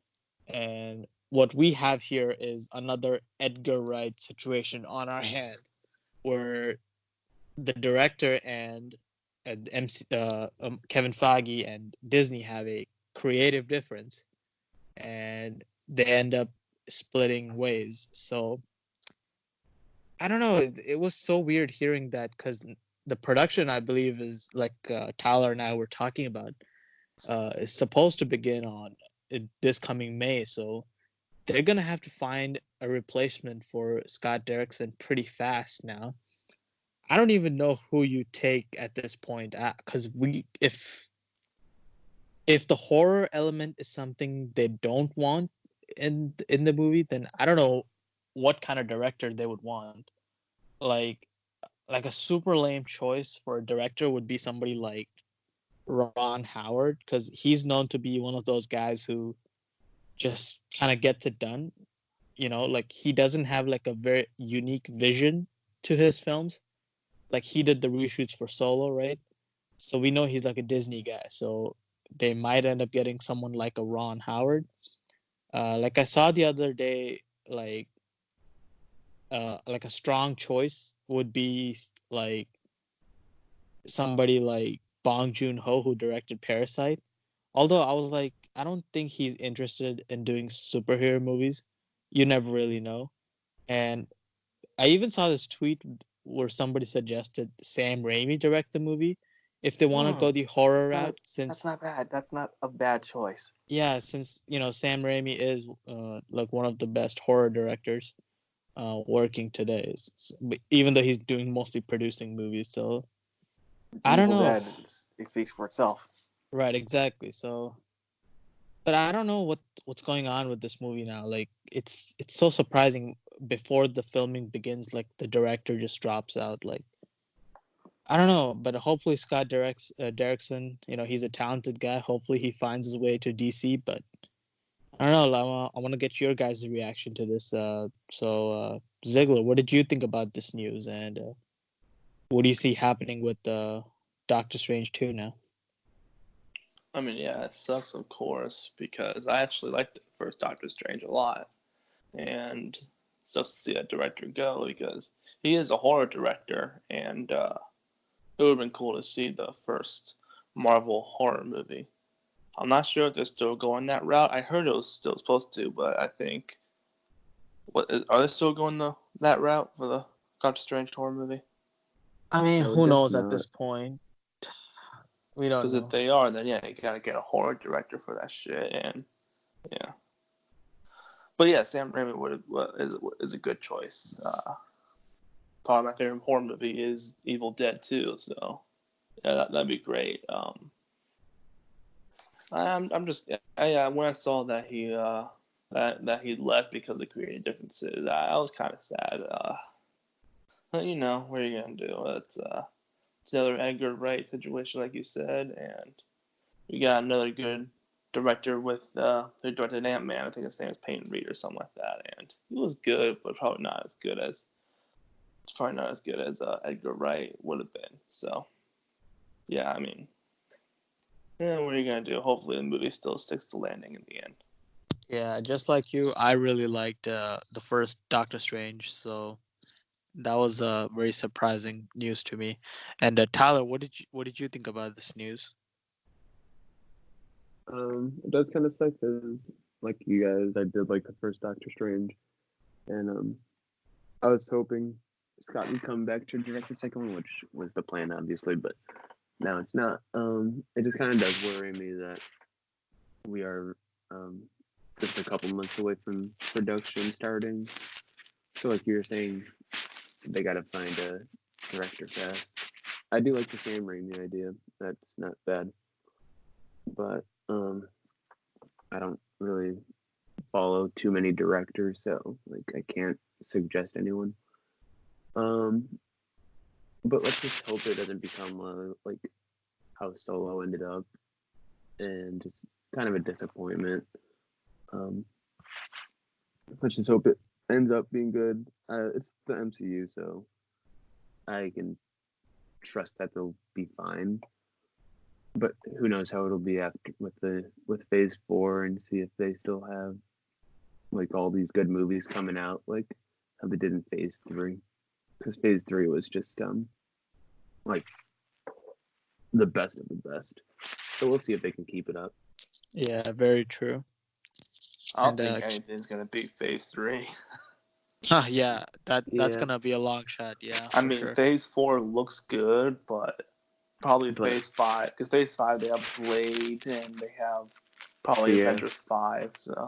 And what we have here is another Edgar Wright situation on our hand, where the director and Kevin Feige and Disney have a creative difference, and they end up splitting ways. So I don't know. It was so weird hearing that, because the production, I believe, is like Tyler and I were talking about, is supposed to begin on this coming May. So they're gonna have to find a replacement for Scott Derrickson pretty fast now. I don't even know who you take at this point, because if the horror element is something they don't want in the movie, then I don't know what kind of director they would want. Like a super lame choice for a director would be somebody like Ron Howard, because he's known to be one of those guys who just kind of gets it done. Like he doesn't have like a very unique vision to his films. Like he did the reshoots for Solo, right? So we know he's like a Disney guy. So they might end up getting someone like a Ron Howard. Like I saw the other day, like a strong choice would be like somebody like Bong Joon-ho, who directed Parasite. Although I was like, I don't think he's interested in doing superhero movies. You never really know. And I even saw this tweet where somebody suggested Sam Raimi direct the movie if they want to go the horror route. That's not bad. That's not a bad choice. Yeah, since Sam Raimi is like one of the best horror directors working today, even though he's doing mostly producing movies. So I don't know. Dead, it speaks for itself. Right, exactly. So, but I don't know what's going on with this movie now. Like it's so surprising. Before the filming begins, like the director just drops out. Like I don't know, but hopefully Scott Derrickson, he's a talented guy. Hopefully he finds his way to DC. But I don't know. I want to get your guys' reaction to this. So Ziggler, what did you think about this news? And what do you see happening with Doctor Strange 2 now? I mean, yeah, it sucks, of course, because I actually liked the first Doctor Strange a lot. And it sucks to see that director go because he is a horror director, and it would have been cool to see the first Marvel horror movie. I'm not sure if they're still going that route. I heard it was still supposed to, but I think are they still going that route for the Doctor Strange horror movie? I mean, I would who guess knows at not. this point? We don't Because know. if they are, then yeah, you gotta get a horror director for that shit, and yeah. But yeah, Sam Raimi is a good choice. Probably my favorite horror movie is Evil Dead 2, so yeah, that'd be great. I'm just when I saw that he that he left because of creative differences, I was kind of sad. But you know, what are you gonna do? It's another Edgar Wright situation, like you said, and we got another good director with who directed Ant-Man. I think his name is Peyton Reed or something like that, and he was good, but probably not as good as Edgar Wright would have been. So yeah, I mean, yeah, what are you gonna do? Hopefully, the movie still sticks to landing in the end. Yeah, just like you, I really liked the first Doctor Strange, so that was very surprising news to me. And Tyler, what did you think about this news? It does kind of suck because, like you guys, I did like the first Doctor Strange, and I was hoping Scott would come back to direct the second one, which was the plan, obviously, but now it's not. It just kind of does worry me that we are just a couple months away from production starting. So, like you were saying, they got to find a director fast. I do like the Sam Raimi idea. That's not bad, but I don't really follow too many directors, so like I can't suggest anyone. Um, but let's just hope it doesn't become like how Solo ended up, and just kind of a disappointment. Um, let's just hope it ends up being good. It's the MCU, so I can trust that they'll be fine. But who knows how it'll be after with Phase 4, and see if they still have like all these good movies coming out, like how they did in Phase 3. Because Phase 3 was just like the best of the best. So we'll see if they can keep it up. Yeah, very true. I don't And think anything's gonna beat Phase 3. yeah, that's Yeah. gonna be a long shot. Yeah, I for mean, sure. Phase 4 looks good, but probably But- Phase 5, because Phase 5 they have Blade and they have probably Yeah. Avengers 5. So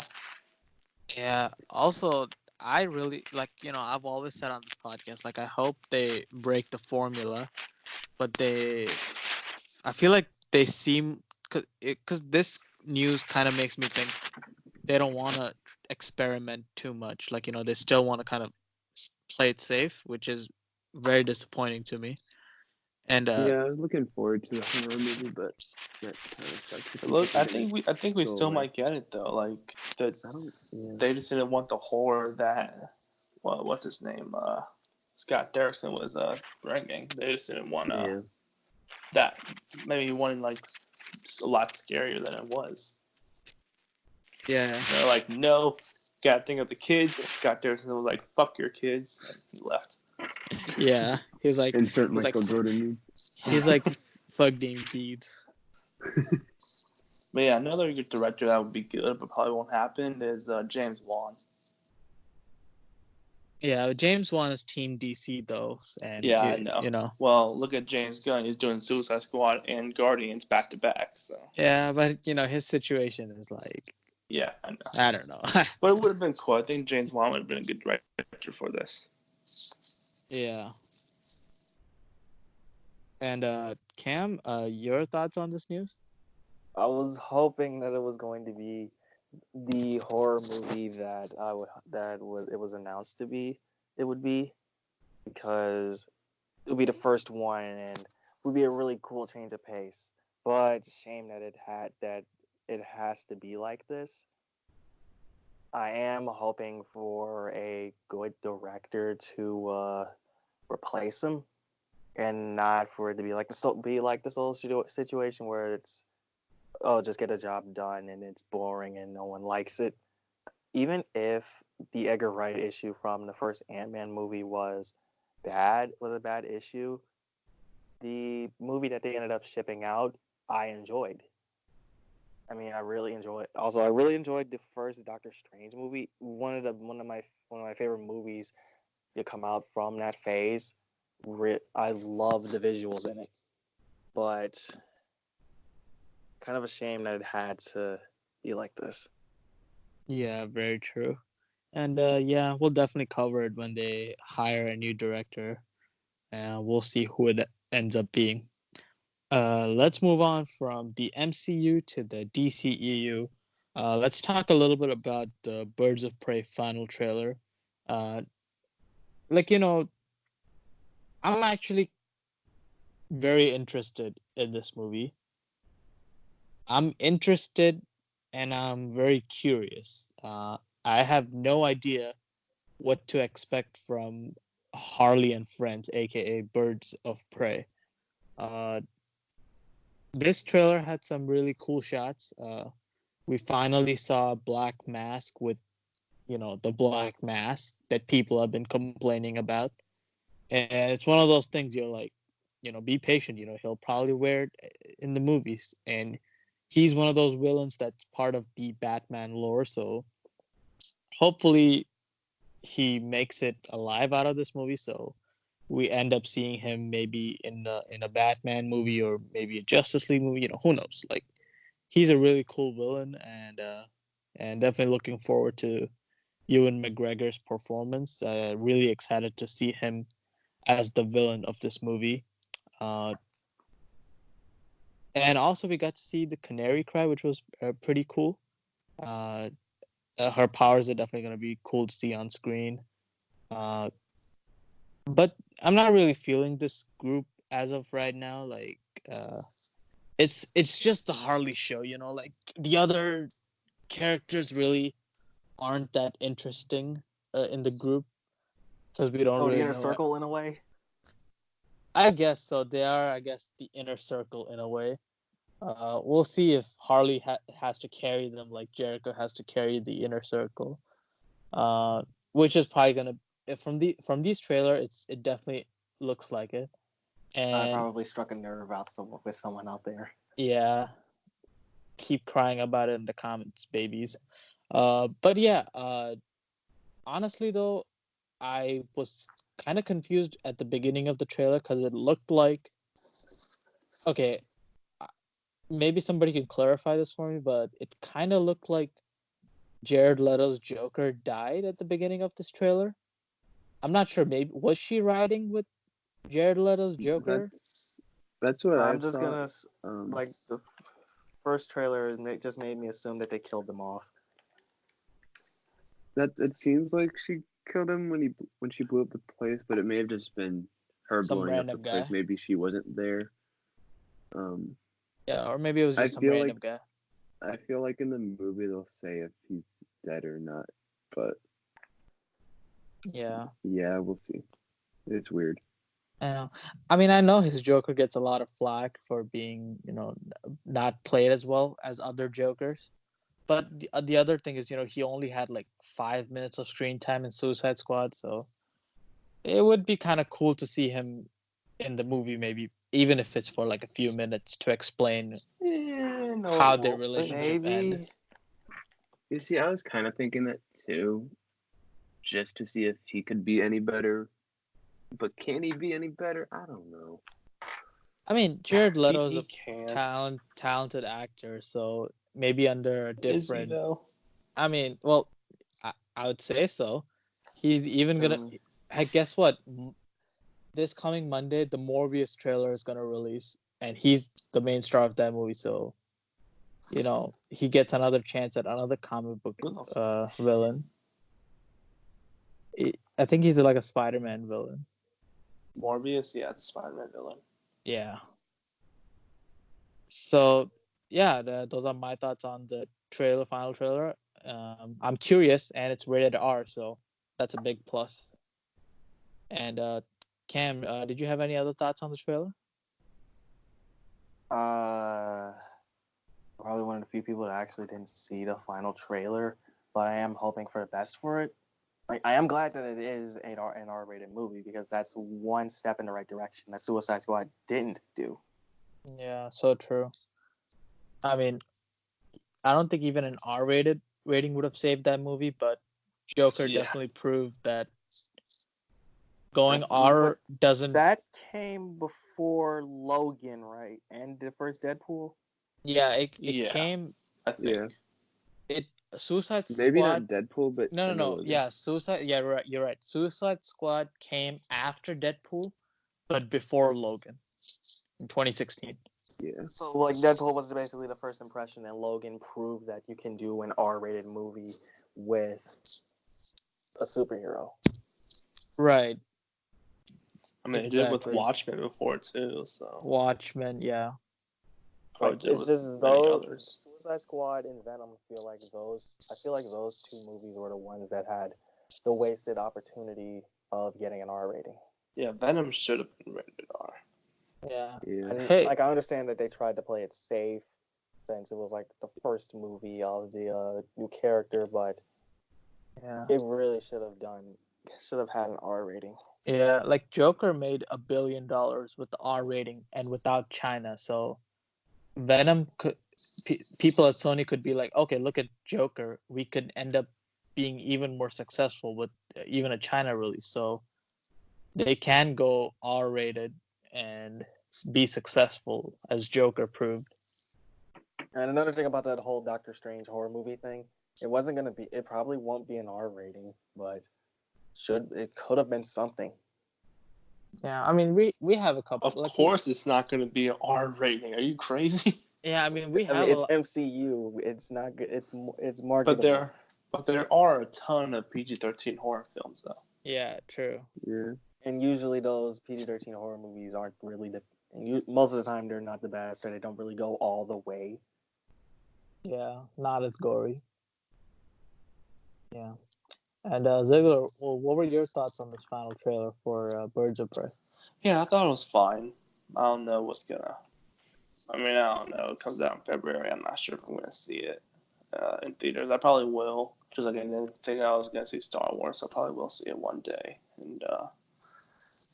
Yeah. Also, I really I've always said on this podcast, like I hope they break the formula, but I feel like they seem because this news kind of makes me think they don't want to experiment too much. Like they still want to kind of play it safe, which is very disappointing to me. And yeah, I was looking forward to the horror movie, but that kind of sucks. look, I think we go still away. might get it though. Like Yeah. they just didn't want the horror that what's his name Scott Derrickson was bringing. They just didn't want Yeah. that. Maybe he wanted like a lot scarier than it was. yeah, They're like, no, gotta think of the kids. And Scott Derrickson was like, fuck your kids, and he left. yeah, he's like Insert he's like Michael Jordan. he's like fuck them kids. But yeah, another good director that would be good, but probably won't happen is James Wan. Yeah, James Wan is Team DC though, and Yeah, I know. you know. Well, look at James Gunn. He's doing Suicide Squad and Guardians back to back. So Yeah, but his situation is like yeah, I know. I don't know. But it would have been cool. I think James Wan would have been a good director for this. Yeah. And Cam, your thoughts on this news? I was hoping that it was going to be the horror movie that it was announced to be. It would be, because it would be the first one and would be a really cool change of pace. But shame that it has to be like this. I am hoping for a good director to replace him, and not for it to be like this little situation where it's just get a job done and it's boring and no one likes it. Even if the Edgar Wright issue from the first Ant-Man movie was a bad issue, the movie that they ended up shipping out, I enjoyed. I mean, I really enjoyed. Also, I really enjoyed the first Doctor Strange movie. One of my favorite movies to come out from that phase. I love the visuals in it, but kind of a shame that it had to be like this. Yeah, very true. And yeah, we'll definitely cover it when they hire a new director, and we'll see who it ends up being. Let's move on from the MCU to the DCEU. Let's talk a little bit about the Birds of Prey final trailer. Like, I'm actually very interested in this movie. I'm interested and I'm very curious. I have no idea what to expect from Harley and Friends, aka Birds of Prey. This trailer had some really cool shots. We finally saw Black Mask with, the black mask that people have been complaining about. And it's one of those things you're like, be patient. He'll probably wear it in the movies. And he's one of those villains that's part of the Batman lore. So hopefully he makes it alive out of this movie. So we end up seeing him maybe in a Batman movie or maybe a Justice League movie. Who knows? Like, he's a really cool villain, and definitely looking forward to Ewan McGregor's performance. Really excited to see him as the villain of this movie. And also we got to see the Canary Cry, which was pretty cool. Her powers are definitely going to be cool to see on screen. But I'm not really feeling this group as of right now. Like, it's just the Harley show, like the other characters really aren't that interesting in the group because we don't really the inner know circle in a way. I guess so. They are, I guess, the inner circle in a way. We'll see if Harley has to carry them like Jericho has to carry the inner circle, which is probably gonna from these trailers. It definitely looks like it. And I probably struck a nerve with someone out there. Yeah, keep crying about it in the comments, babies. But yeah, honestly though, I was kind of confused at the beginning of the trailer because it looked like, okay, maybe somebody can clarify this for me, but it kind of looked like Jared Leto's Joker died at the beginning of this trailer. I'm not sure. Maybe was she riding with Jared Leto's Joker? That's what I'm I just thought. gonna like the first trailer just made me assume that they killed them off. That it seems like she killed him when she blew up the place, but it may have just been her Some blowing up the random place. guy. Maybe she wasn't there. Yeah, or maybe it was just some random guy. I feel like in the movie they'll say if he's dead or not, but yeah, we'll see. It's weird. I know. I mean, I know his Joker gets a lot of flack for being, not played as well as other Jokers. But the other thing is, he only had like 5 minutes of screen time in Suicide Squad, so it would be kind of cool to see him in the movie, maybe even if it's for like a few minutes to explain how their relationship ended. You see, I was kind of thinking that too, just to see if he could be any better. But can he be any better? I don't know. I mean, Jared Leto is a talented actor, so maybe under a different. Is he though? I mean, well, I would say so. He's even gonna. Hey, guess what? This coming Monday, the Morbius trailer is gonna release, and he's the main star of that movie. So, he gets another chance at another comic book villain. I think he's like a Spider-Man villain. Morbius, yeah, it's Spider-Man villain. Yeah. So, yeah, those are my thoughts on the final trailer. I'm curious, and it's rated R, so that's a big plus. And Cam, did you have any other thoughts on the trailer? Probably one of the few people that actually didn't see the final trailer, but I am hoping for the best for it. Like, I am glad that it is an R-rated movie because that's one step in the right direction that Suicide Squad didn't do. Yeah, so true. I mean, I don't think even an R-rated rating would have saved that movie, but Joker definitely proved that going R doesn't. That came before Logan, right? And the first Deadpool? Yeah, it came. I think. Suicide Squad. Maybe not Deadpool, but No. Yeah, Suicide. Yeah, right. You're right. Suicide Squad came after Deadpool, but before Logan in 2016. Yeah. So like Deadpool was basically the first impression, and Logan proved that you can do an R-rated movie with a superhero. Right. I mean, it did with Watchmen before too. So Watchmen, yeah. Like, it's just those Suicide Squad and Venom feel like those. I feel like those two movies were the ones that had the wasted opportunity of getting an R rating. Yeah, Venom should have been rated R. Yeah. And, hey, like, I understand that they tried to play it safe since it was like the first movie of the new character, but yeah, it really should have had an R rating. Yeah, like Joker made $1 billion with the R rating and without China, so Venom could people at Sony could be like, okay, look at Joker, we could end up being even more successful with even a China release. So they can go R rated and be successful, as Joker proved. And another thing about that whole Doctor Strange horror movie thing, it probably won't be an R rating, but it could have been something. Yeah, I mean, we have a couple. Of course, it's not going to be an R rating. Are you crazy? Yeah, I mean, it's MCU. It's not good. It's marketable. But there are a ton of PG-13 horror films, though. Yeah, true. Yeah. And usually those PG-13 horror movies aren't really most of the time they're not the best, or they don't really go all the way. Yeah, not as gory. Yeah. And Ziggler, what were your thoughts on this final trailer for Birds of Prey? Yeah, I thought it was fine. I don't know what's gonna. I mean, I don't know. It comes out in February. I'm not sure if I'm gonna see it in theaters. I probably will. Just like I didn't think I was gonna see Star Wars, so I probably will see it one day. And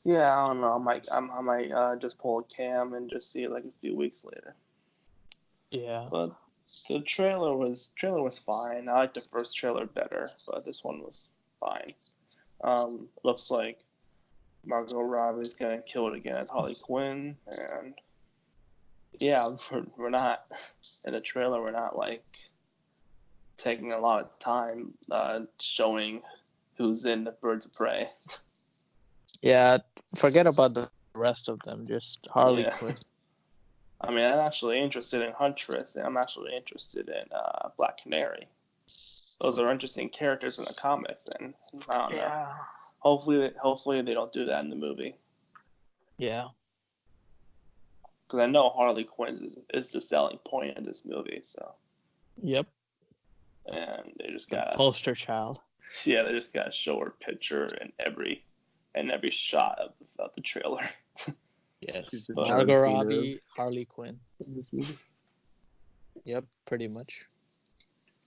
yeah, I don't know. I might just pull a Cam and just see it like a few weeks later. Yeah. But the trailer was fine. I liked the first trailer better, but this one was fine. Looks like Margot Robbie's gonna kill it again as Harley Quinn, and yeah, we're not in the trailer. We're not like taking a lot of time showing who's in the Birds of Prey. Yeah, forget about the rest of them. Just Harley Quinn. I mean, I'm actually interested in Huntress, and I'm actually interested in Black Canary. Those are interesting characters in the comics, and I don't know. Hopefully they don't do that in the movie. Yeah. Because I know Harley Quinn is the selling point of this movie, so. Yep. And they just got poster child. Yeah, they just gotta show her picture in every shot of the trailer. Yes. Margot Robbie, Harley Quinn. Yep, pretty much.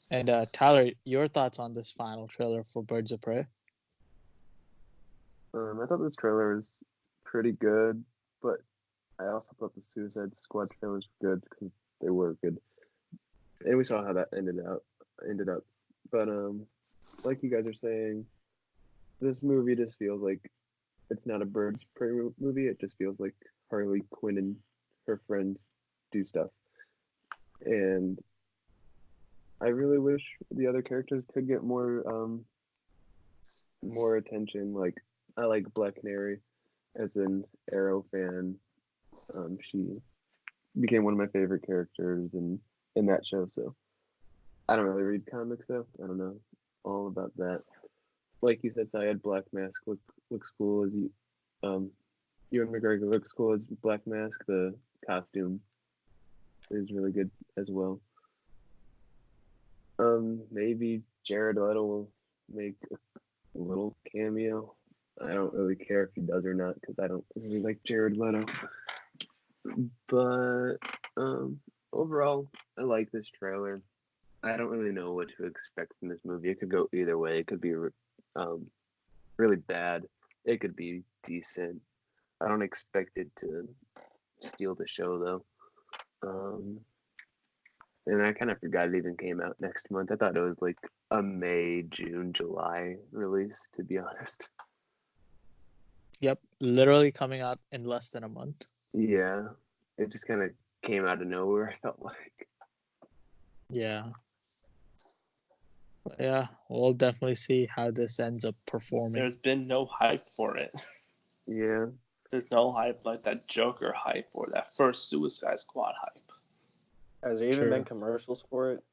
And Tyler, your thoughts on this final trailer for Birds of Prey? I thought this trailer was pretty good, but I also thought the Suicide Squad trailers were good because they were good, and we saw how that ended up. But like you guys are saying, this movie just feels like it's not a Birds of Prey movie. It just feels like Harley Quinn and her friends do stuff, and I really wish the other characters could get more attention. Like, I like Black Canary as an Arrow fan. She became one of my favorite characters in that show. So I don't really read comics though. I don't know all about that. Like you said, Syed, Black Mask looks cool as you. Ewan McGregor looks cool as Black Mask. The costume is really good as well. Maybe Jared Leto will make a little cameo. I don't really care if he does or not because I don't really like Jared Leto. But overall, I like this trailer. I don't really know what to expect from this movie. It could go either way. It could be really bad. It could be decent. I don't expect it to steal the show though. And I kind of forgot it even came out next month. I thought it was like a May, June, July release, to be honest. Yep, literally coming out in less than a month. Yeah, it just kind of came out of nowhere, I felt like. Yeah. But yeah, we'll definitely see how this ends up performing. There's been no hype for it. Yeah. There's no hype like that Joker hype or that first Suicide Squad hype. Has there even True. been commercials for it?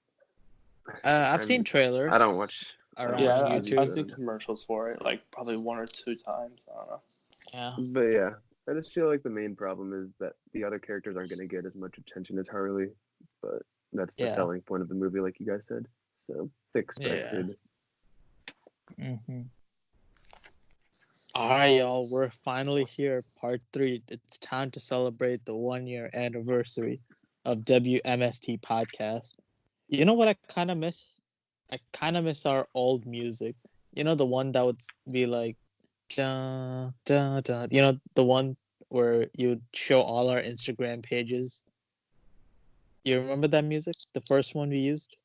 I've seen trailers. I don't watch. around Yeah, YouTube. I've seen commercials for it, like probably 1 or 2 times. I don't know. Yeah. But yeah, I just feel like the main problem is that the other characters aren't going to get as much attention as Harley, but that's the Yeah. selling point of the movie, like you guys said. So it's expected. Mm-hmm. All right, y'all. We're finally here. Part 3. It's time to celebrate the 1-year anniversary of W.M.S.T podcast. You know what I kind of miss? I kind of miss our old music. You know, the one that would be like, da, da, da. You know, the one where you'd show all our Instagram pages. You remember that music? The first one we used?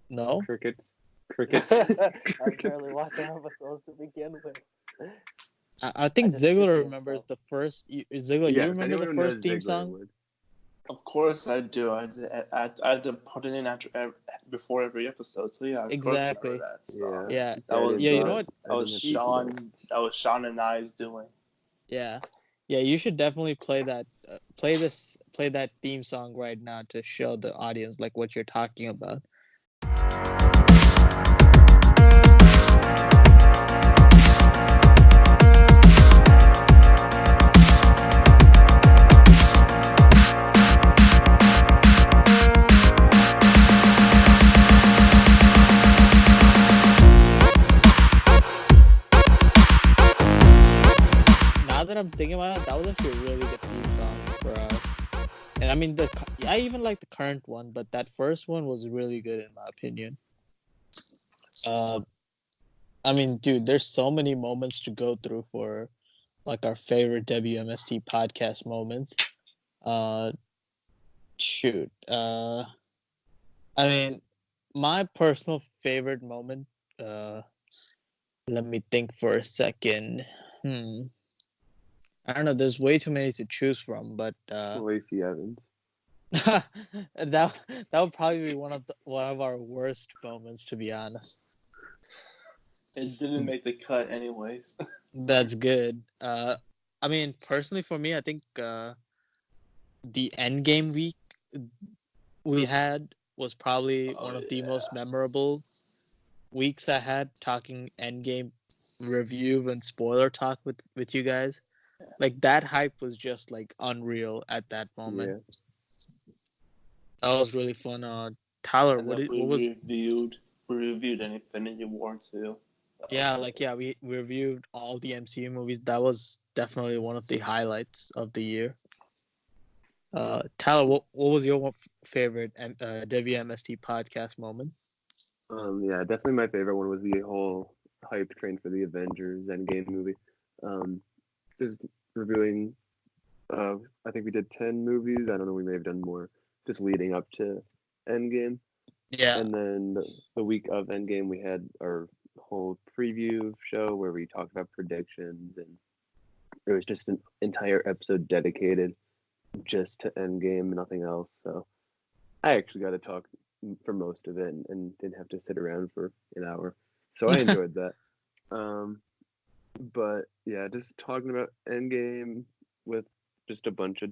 No? Crickets. I barely watched the episodes to begin with. I think I just skip Ziggler the remembers intro. the first. Ziggler, Yeah, you if remember anyone the who first knows theme Ziggler song? would. Of course I do. I had to put it in before every episode. So yeah, of Exactly. course I remember that song. Yeah. That was Yeah, you know what? That was Sean and I's doing. Yeah. Yeah, you should definitely play that. Play that theme song right now to show the audience like what you're talking about. Now that I'm thinking about it, that was actually a really good theme song for us. And I mean, I even like the current one, but that first one was really good in my opinion. I mean, dude, there's so many moments to go through for like our favorite WMST podcast moments. Shoot. I mean, my personal favorite moment. Let me think for a second. I don't know. There's way too many to choose from, but Lacey Evans. that would probably be one of our worst moments, to be honest. It didn't make the cut anyways. That's good. I mean, personally for me, I think the Endgame week we had was probably one of the most memorable weeks I had talking Endgame review and spoiler talk with you guys. Like that hype was just like unreal at that moment. Yeah. That was really fun. Tyler, And what then was? We reviewed an Infinity War too. We reviewed all the MCU movies. That was definitely one of the highlights of the year. Tyler, what was your favorite WMST podcast moment? Yeah, definitely my favorite one was the whole hype train for the Avengers Endgame movie. Just reviewing, I think we did 10 movies. I don't know, we may have done more, just leading up to Endgame. Yeah. And then the week of Endgame, we had our whole preview show where we talked about predictions, and it was just an entire episode dedicated just to Endgame, nothing else. So I actually got to talk for most of it and didn't have to sit around for an hour. So I enjoyed that. But yeah, just talking about Endgame with just a bunch of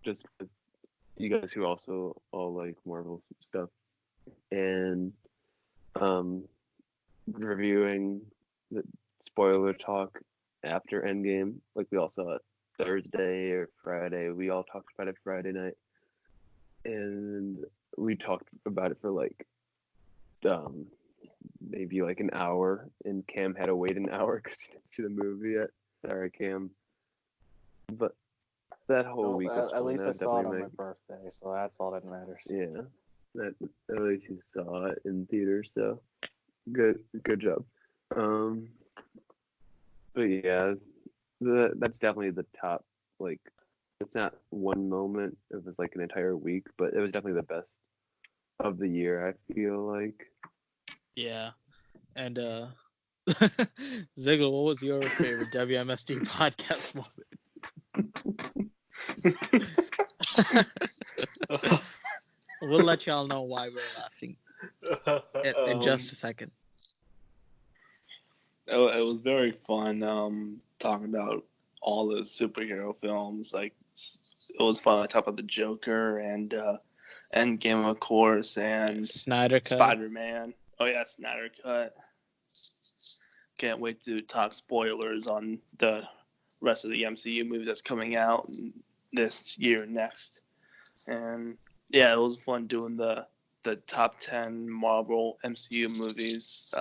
just with you guys who also all like Marvel stuff, and reviewing the spoiler talk after Endgame. Like we all saw it Thursday or Friday. We all talked about it Friday night, and we talked about it for like maybe like an hour, and Cam had to wait an hour because he didn't see the movie yet. Sorry, Cam. But that whole week was fun. At least I saw it on my made... birthday, so that's all that matters. Yeah, at least you saw it in theaters, so good job. But yeah, that's definitely the top. Like, it's not one moment; it was like an entire week, but it was definitely the best of the year. I feel like. Yeah, and Ziggler, what was your favorite WMST podcast moment? We'll let y'all know why we're laughing in just a second. It was very fun talking about all the superhero films. Like, it was fun to talk about the Joker and Endgame, of course, and Snyder Cut. Spider-Man. Oh yeah, Snyder Cut. Can't wait to talk spoilers on the rest of the MCU movies that's coming out this year next. And yeah, it was fun doing the top 10 Marvel MCU movies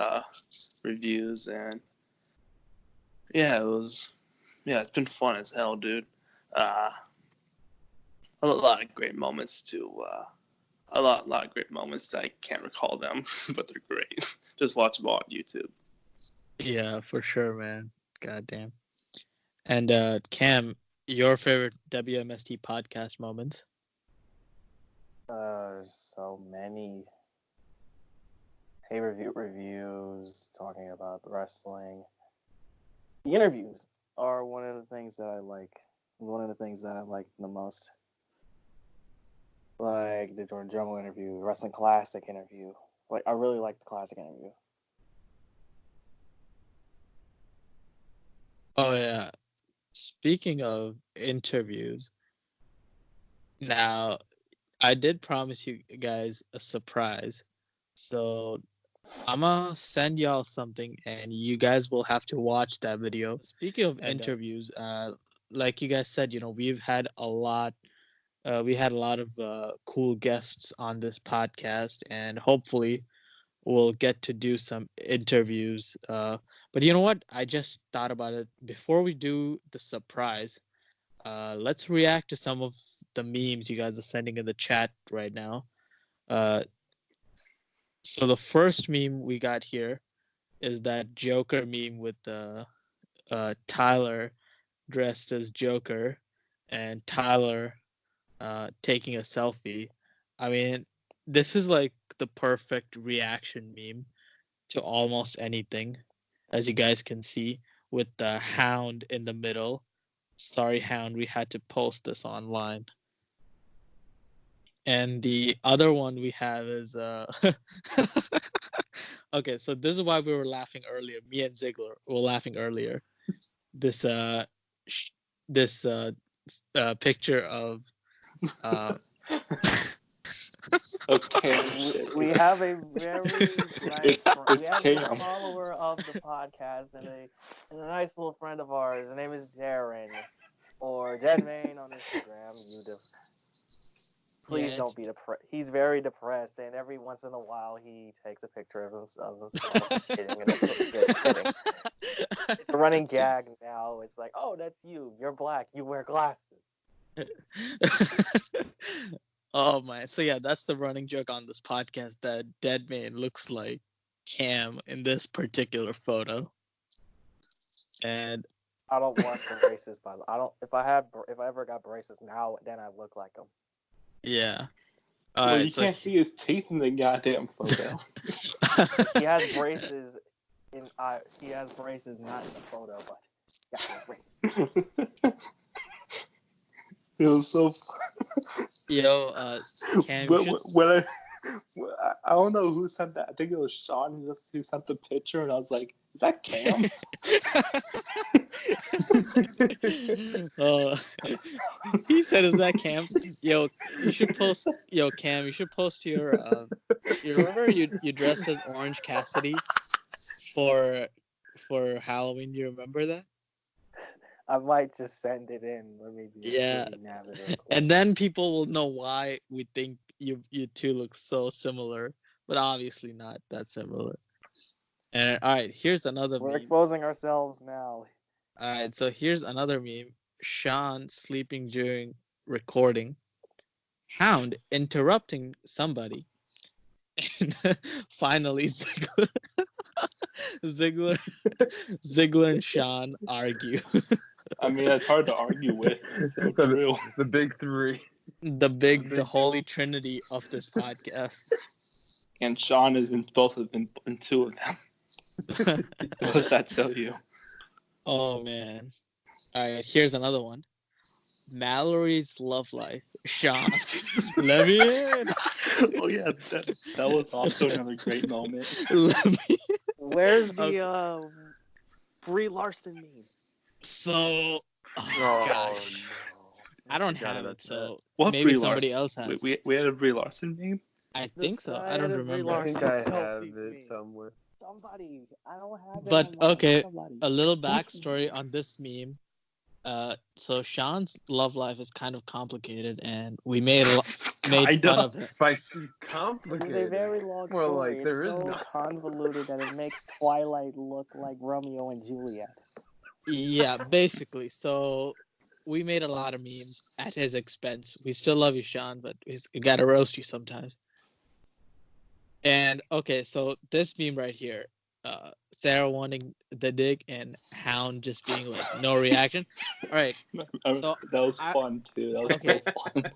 reviews, and it's been fun as hell, dude. A lot of great moments too. A lot of great moments. I can't recall them, but they're great. Just watch them all on YouTube. Yeah, for sure, man. Goddamn. And Cam, your favorite WMST podcast moments? So many. Pay-per-view reviews, talking about wrestling. The interviews are one of the things that I like. One of the things that I like the most. Like the Jordan Jungle interview, the Wrestling Classic interview. Like, I really like the Classic interview. Oh yeah. Speaking of interviews, now I did promise you guys a surprise. So I'm gonna send y'all something, and you guys will have to watch that video. Speaking of interviews, like you guys said, we've had a lot. We had a lot of cool guests on this podcast, and hopefully we'll get to do some interviews. But you know what? I just thought about it. Before we do the surprise, let's react to some of the memes you guys are sending in the chat right now. So the first meme we got here is that Joker meme with Tyler dressed as Joker and Tyler taking a selfie. I mean, this is like the perfect reaction meme to almost anything, as you guys can see, with the hound in the middle. Sorry, hound, we had to post this online. And the other one we have is okay, so this is why we were laughing earlier. Me and Ziggler were laughing earlier. This picture of Okay. We have a very nice follower of the podcast and a nice little friend of ours. His name is Darren, or Deadman on Instagram. Please don't be depressed. He's very depressed, and every once in a while he takes a picture of himself kidding, and kidding. It's a running gag now. It's like, oh, that's you. You're black. You wear glasses. Oh man, so yeah, that's the running joke on this podcast, that Deadman looks like Cam in this particular photo. And I don't want the braces, by the way. I don't. If I ever got braces now, then I look like him. Yeah. Well, you can't see his teeth in the goddamn photo. He has braces he has braces not in the photo, but yeah, he has braces. It was so. Yo, Cam, I don't know who sent that. I think it was Sean who sent the picture, and I was like, "Is that Cam?" He said, "Is that Cam?" Yo, you should post. Yo, Cam, you should post your. You remember you dressed as Orange Cassidy for Halloween? Do you remember that? I might just send it in. Let me just nab it real quick. And then people will know why we think you two look so similar, but obviously not that similar. And all right, here's another We're meme. exposing ourselves now. All right, so here's another meme. Sean sleeping during recording. Hound interrupting somebody. And finally, Ziggler and Sean argue. I mean, it's hard to argue with. It's so true. The big three. The holy trinity of this podcast. And Sean is in both of them, in two of them. What does that tell you? Oh man. All right, here's another one. Mallory's love life. Sean, let me in. Oh yeah, that was also another great moment. Let me. Where's the Brie Larson meme? So, gosh, I don't have it. So What maybe Brie somebody Larson? else has. We had a Brie Larson meme. I think so. I don't remember. I think I So have big it meme. somewhere. Somebody, I don't have it. But online. okay, Somebody. a little backstory on this meme. So Sean's love life is kind of complicated, and we made fun of it. By It is complicated. a very long Well, story. like, there it's is so no- convoluted that it makes Twilight look like Romeo and Juliet. Yeah, basically. So we made a lot of memes at his expense. We still love you, Sean, but we gotta roast you sometimes. And okay, so this meme right here, Sarah wanting the dig and Hound just being like no reaction. All right, So, that was I- fun too. That was okay. so fun.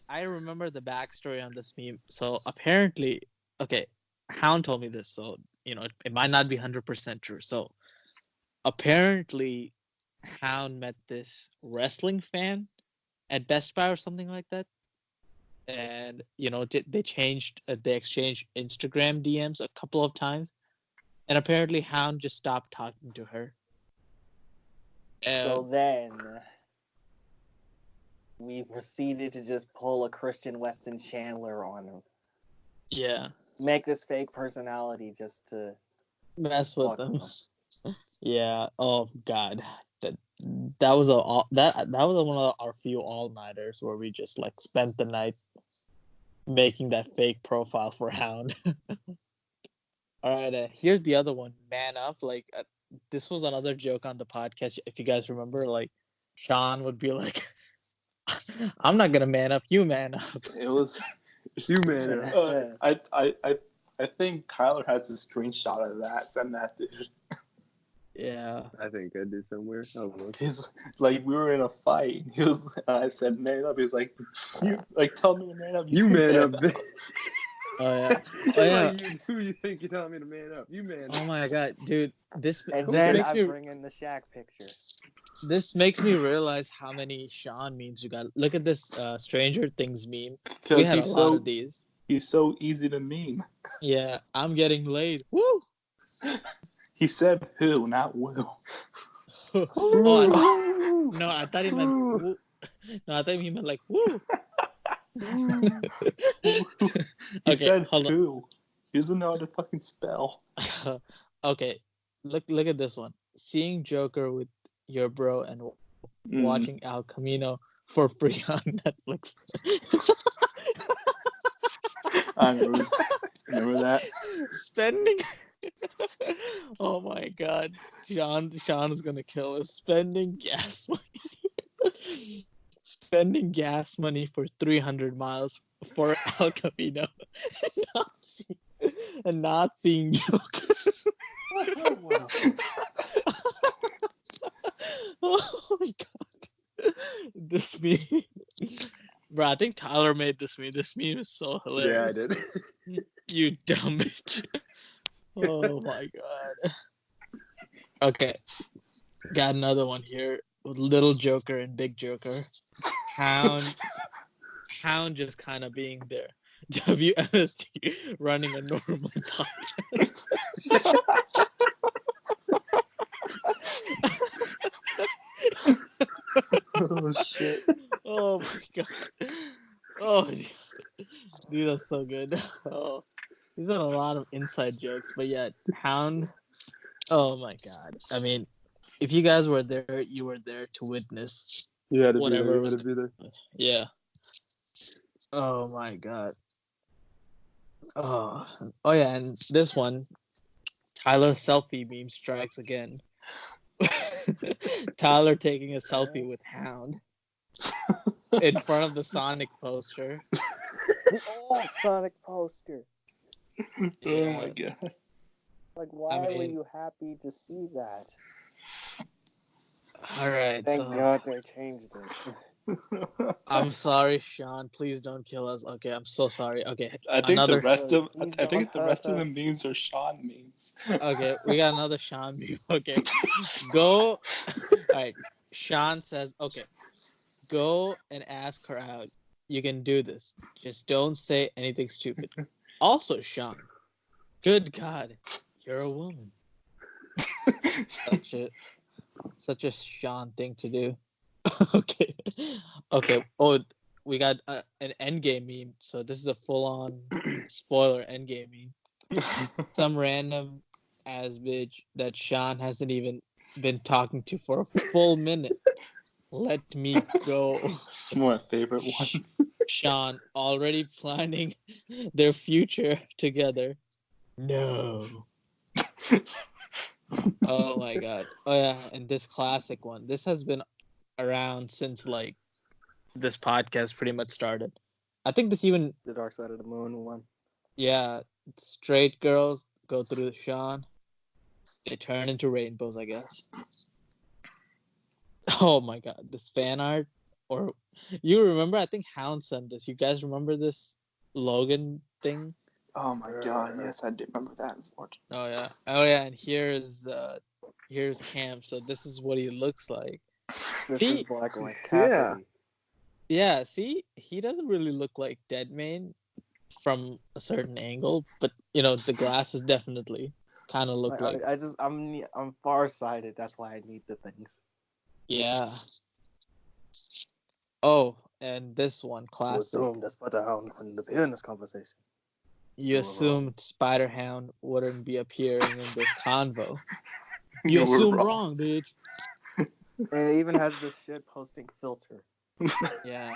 I remember the backstory on this meme. So apparently, okay, Hound told me this, so it might not be 100% true. So apparently, Hound met this wrestling fan at Best Buy or something like that, and they exchanged Instagram DMs a couple of times, and apparently Hound just stopped talking to her. So then we proceeded to just pull a Christian Weston Chandler on him. Yeah, Make this fake personality just to mess with fuck them. him. Yeah. Oh God, that was one of our few all-nighters where we just like spent the night making that fake profile for Hound. All right, here's the other one. Man up. Like this was another joke on the podcast. If you guys remember, like Sean would be like, "I'm not gonna man up. You man up." It was. You man. I think Tyler has a screenshot of that. Send that, dude. Yeah. I think I do somewhere. Oh, look. He's like, we were in a fight. I said, man up. He was like, you like, tell me to man up. You man up, bitch. Oh yeah. Oh yeah. Like, who you think you're telling me to man up? You man up. Oh my God, dude. This And this then makes I me bring in the Shaq picture. this makes me realize how many Sean memes you got. Look at this Stranger Things meme. We Because had a lot of these. he's so easy to meme. Yeah, I'm getting laid. Woo! He said who, not woo. Oh, no, I thought he meant woo. No, I thought he meant like woo. He said hold on. who. He doesn't know how to fucking spell. Okay, look at this one. Seeing Joker with your bro and watching El Camino for free on Netflix. I remember that. Spending. Oh my God, Sean is gonna kill us. Spending gas money for 300 miles for El Camino, and not seeing Joker. Oh my God, this meme. Bro, I think Tyler made this meme. This meme is so hilarious. Yeah, I did. You dumb bitch. Oh my God. Okay. Got another one here with Little Joker and Big Joker. Hound just kind of being there. W.M.S.T running a normal podcast. Oh shit. Oh my God. Oh, dude, that's so good. Oh, these are a lot of inside jokes, but yeah, Hound. Oh my God. I mean, if you guys were there, you were there to witness whatever was. Be there. Yeah. Oh my God. Oh yeah, and this one, Tyler selfie meme strikes again. Tyler taking a selfie with Hound in front of the Sonic poster. The old Sonic poster. Oh my god. Like, why were you happy to see that? All right. Thank God they changed it. I'm sorry, Sean. Please don't kill us. Okay, I'm so sorry. Okay, I think another. the rest of the memes are Sean memes. Okay, we got another Sean meme. Okay, go. All right, Sean says, okay, go and ask her out. You can do this. Just don't say anything stupid. Also, Sean, good God, you're a woman. Such a Sean thing to do. Okay. Oh, we got an Endgame meme. So this is a full-on spoiler Endgame meme. Some random ass bitch that Sean hasn't even been talking to for a full minute. Let me go. My favorite one. Sean already planning their future together. No. Oh my god. Oh yeah, and this classic one. This has been around since like this podcast pretty much started. I think this even The Dark Side of the Moon one. Yeah, straight girls go through Sean. They turn into rainbows, I guess. Oh my god, this fan art. Or you remember? I think Hound sent this. You guys remember this Logan thing? Oh my god, yes, I do remember that. Oh yeah, and here's Cam. So this is what he looks like. This See? is Black White Cassidy. Yeah, see, he doesn't really look like Deadman from a certain angle, but the glasses definitely kind of look like. I'm farsighted. That's why I need the things. Yeah. Oh, and this one, classic. You assumed Spider-Hound wouldn't appear in this conversation. You assumed Spider-Hound wouldn't be appearing in this convo. You You assumed wrong, bitch. And it even has this shit posting filter. Yeah.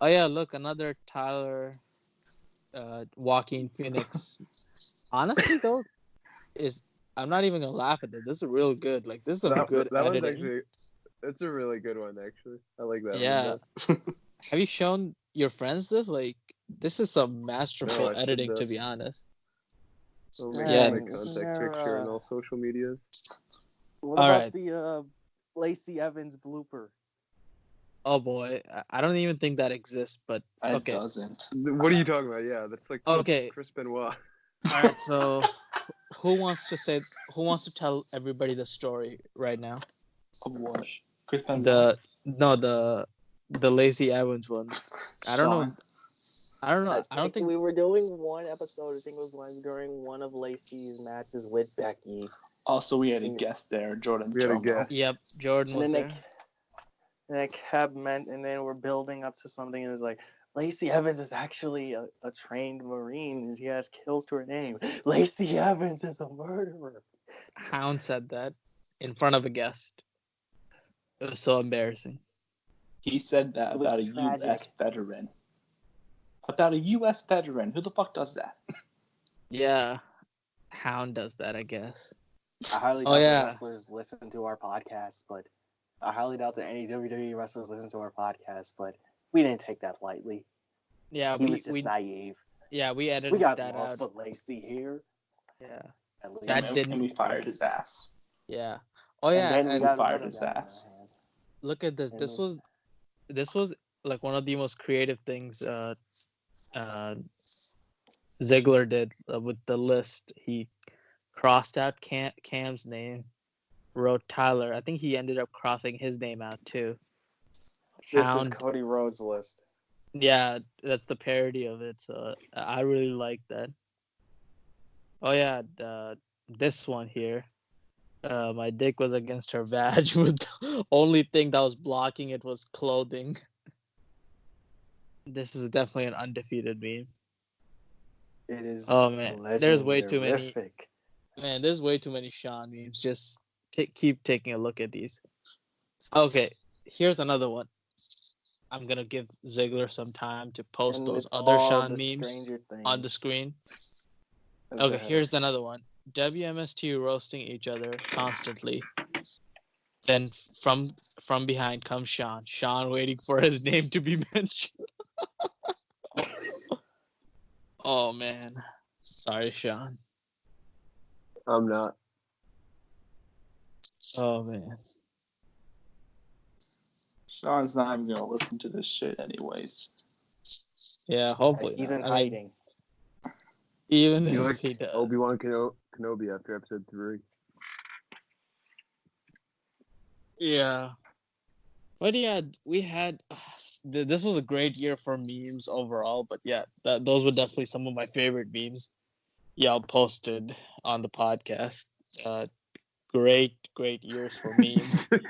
Oh yeah, look, another Tyler Joaquin Phoenix. Honestly though, I'm not even gonna laugh at this. This is real good. Like this is some good that editing. one's actually, it's a really good one actually. I like that Yeah. one. Have you shown your friends this? Like this is some masterful I editing, should, to be honest. I'll make Yeah. my contact picture on all social medias. What All about right. the Lacey Evans blooper? Oh boy, I don't even think that exists, but okay. It doesn't. What are you talking about? Yeah, that's like Okay. Chris Benoit. All right, so who wants to tell everybody the story right now? Of what? Chris Benoit? The Lacey Evans one. I don't know. I don't think we were doing one episode. I think it was during one of Lacey's matches with Becky. Also, we had a guest there, Jordan. We had a guest. Yep, Jordan was there. And it kept and then we're building up to something, and it was like, Lacey Evans is actually a trained Marine. She has kills to her name. Lacey Evans is a murderer. Hound said that in front of a guest. It was so embarrassing. He said that about a U.S. veteran. About a U.S. veteran. Who the fuck does that? Yeah, Hound does that, I guess. I highly doubt that wrestlers listen to our podcast, but I highly doubt that any WWE wrestlers listen to our podcast, but we didn't take that lightly. Yeah, he was just naive. Yeah, we edited we got that out. But Lacey here. Yeah. And we fired his ass. Yeah. Oh yeah, and we fired his ass. Look at this. This was like one of the most creative things Ziggler did with the list. He crossed out Cam's name, wrote Tyler. I think he ended up crossing his name out too. This is Cody Rhodes' list. Yeah, that's the parody of it. So I really like that. Oh yeah, this one here. My dick was against her vag. With the only thing that was blocking it was clothing. This is definitely an undefeated meme. It is. Oh man, there's way too many. Man, there's way too many Sean memes. Just keep taking a look at these. Okay, here's another one. I'm gonna give Ziggler some time to post those other Sean memes on the screen. Okay, here's another one. WMST roasting each other constantly. Then from behind comes Sean. Sean waiting for his name to be mentioned. Oh man, sorry, Sean. I'm not. Oh man. Sean's not even gonna listen to this shit anyways. Yeah, hopefully. He's not. in I mean, hiding. even You if like he does. Obi-Wan Kenobi after episode 3. Yeah. But yeah, we had this was a great year for memes overall. But yeah, those were definitely some of my favorite memes y'all posted on the podcast. Great years for memes, and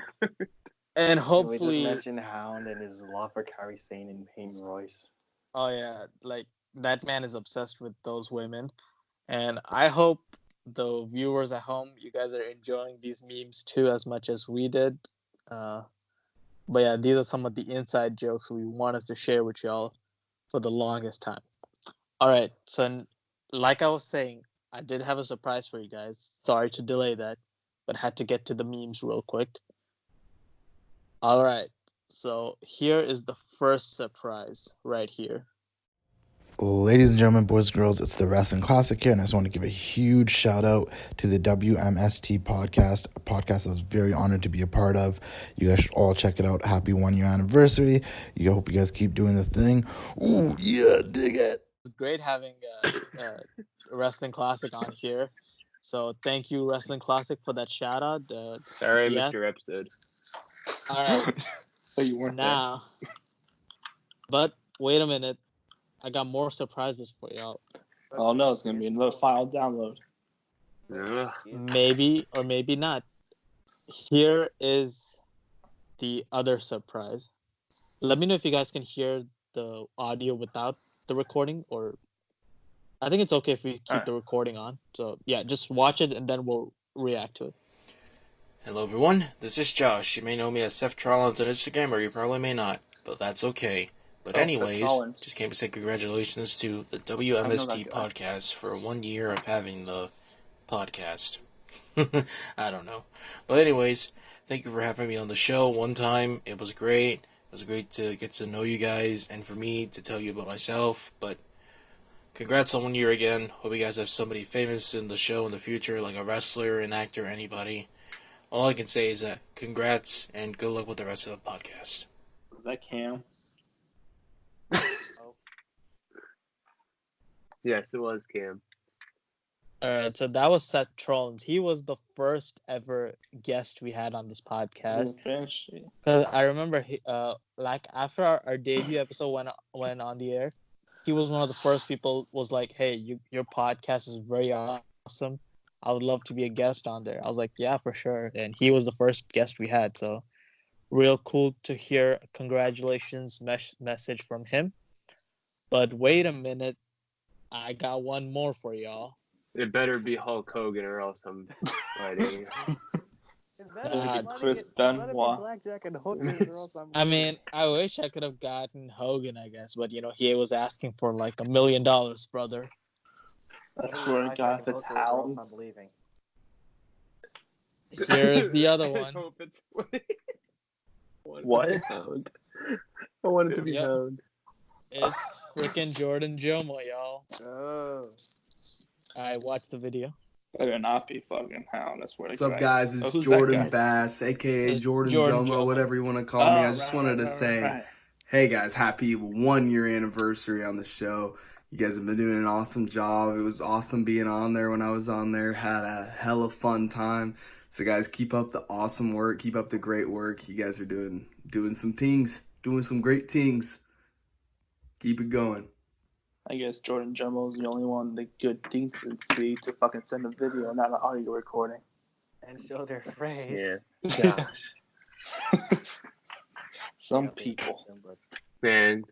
Can we just hopefully, mention Hound and his love for Kairi Sane and Peyton Royce? oh yeah, like that man is obsessed with those women, and I hope the viewers at home, you guys are enjoying these memes too as much as we did. But yeah, these are some of the inside jokes we wanted to share with y'all for the longest time. All right, so like I was saying, I did have a surprise for you guys. Sorry to delay that, but had to get to the memes real quick. All right, so here is the first surprise right here. Ladies and gentlemen, boys and girls, it's the Wrestling Classic here, and I just want to give a huge shout out to the W.M.S.T podcast, a podcast I was very honored to be a part of. You guys should all check it out. Happy 1 year anniversary. I hope you guys keep doing the thing. Ooh, yeah, dig it. It's great having Wrestling Classic on here. So thank you, Wrestling Classic, for that shout out. Sorry, I yeah. missed your episode. All right, But you weren't now, but wait a minute. I got more surprises for y'all. there. Oh no, it's gonna be another file download. Ugh. Maybe or maybe not. Here is the other surprise. Let me know if you guys can hear the audio without the recording, or I think it's okay if we keep the recording on. So yeah, just watch it and then we'll react to it. Hello everyone, this is Josh. You may know me as Seth Trollins on Instagram, or you probably may not, but that's okay. But anyways, just came to say congratulations to the W.M.S.T podcast for 1 year of having the podcast. I don't know. But anyways, thank you for having me on the show one time. It was great. It was great to get to know you guys and for me to tell you about myself. But congrats on 1 year again. Hope you guys have somebody famous in the show in the future, like a wrestler, an actor, anybody. All I can say is that congrats and good luck with the rest of the podcast. Was that Cam? Yes, it was Cam. All right, so that was Seth Trollins. He was the first ever guest we had on this podcast. Because I remember, like after our debut episode went on the air, he was one of the first people was like, "Hey, your podcast is very awesome. I would love to be a guest on there." I was like, "Yeah, for sure." And he was the first guest we had, so real cool to hear. Congratulations message from him. But wait a minute, I got one more for y'all. It better be Hulk Hogan or else I'm fighting. Chris Benoit. I mean, I wish I could have gotten Hogan, I guess, but he was asking for like $1 million, brother. That's where I got the towel. I'm leaving. Here's the other one. I hope it's What? Hound. I want it to be Yep. Hound. It's freaking Jordan Jomo, y'all. Oh. I watched the video. Better not be fucking Hound. That's where. What's up, guys? It's who's Jordan that guy? Bass, a.k.a. It's Jordan Jordan Jomo, Jomo. whatever you want to call me. I just wanted to say, hey, guys, happy 1 year anniversary on the show. You guys have been doing an awesome job. It was awesome being on there when I was on there. Had a hella fun time. So, guys, keep up the awesome work. Keep up the great work. You guys are doing some things, doing some great things. Keep it going. I guess Jordan Jomo is the only one with the good decency to fucking send a video, not an audio recording. And show their face. Yeah. Some people. Man.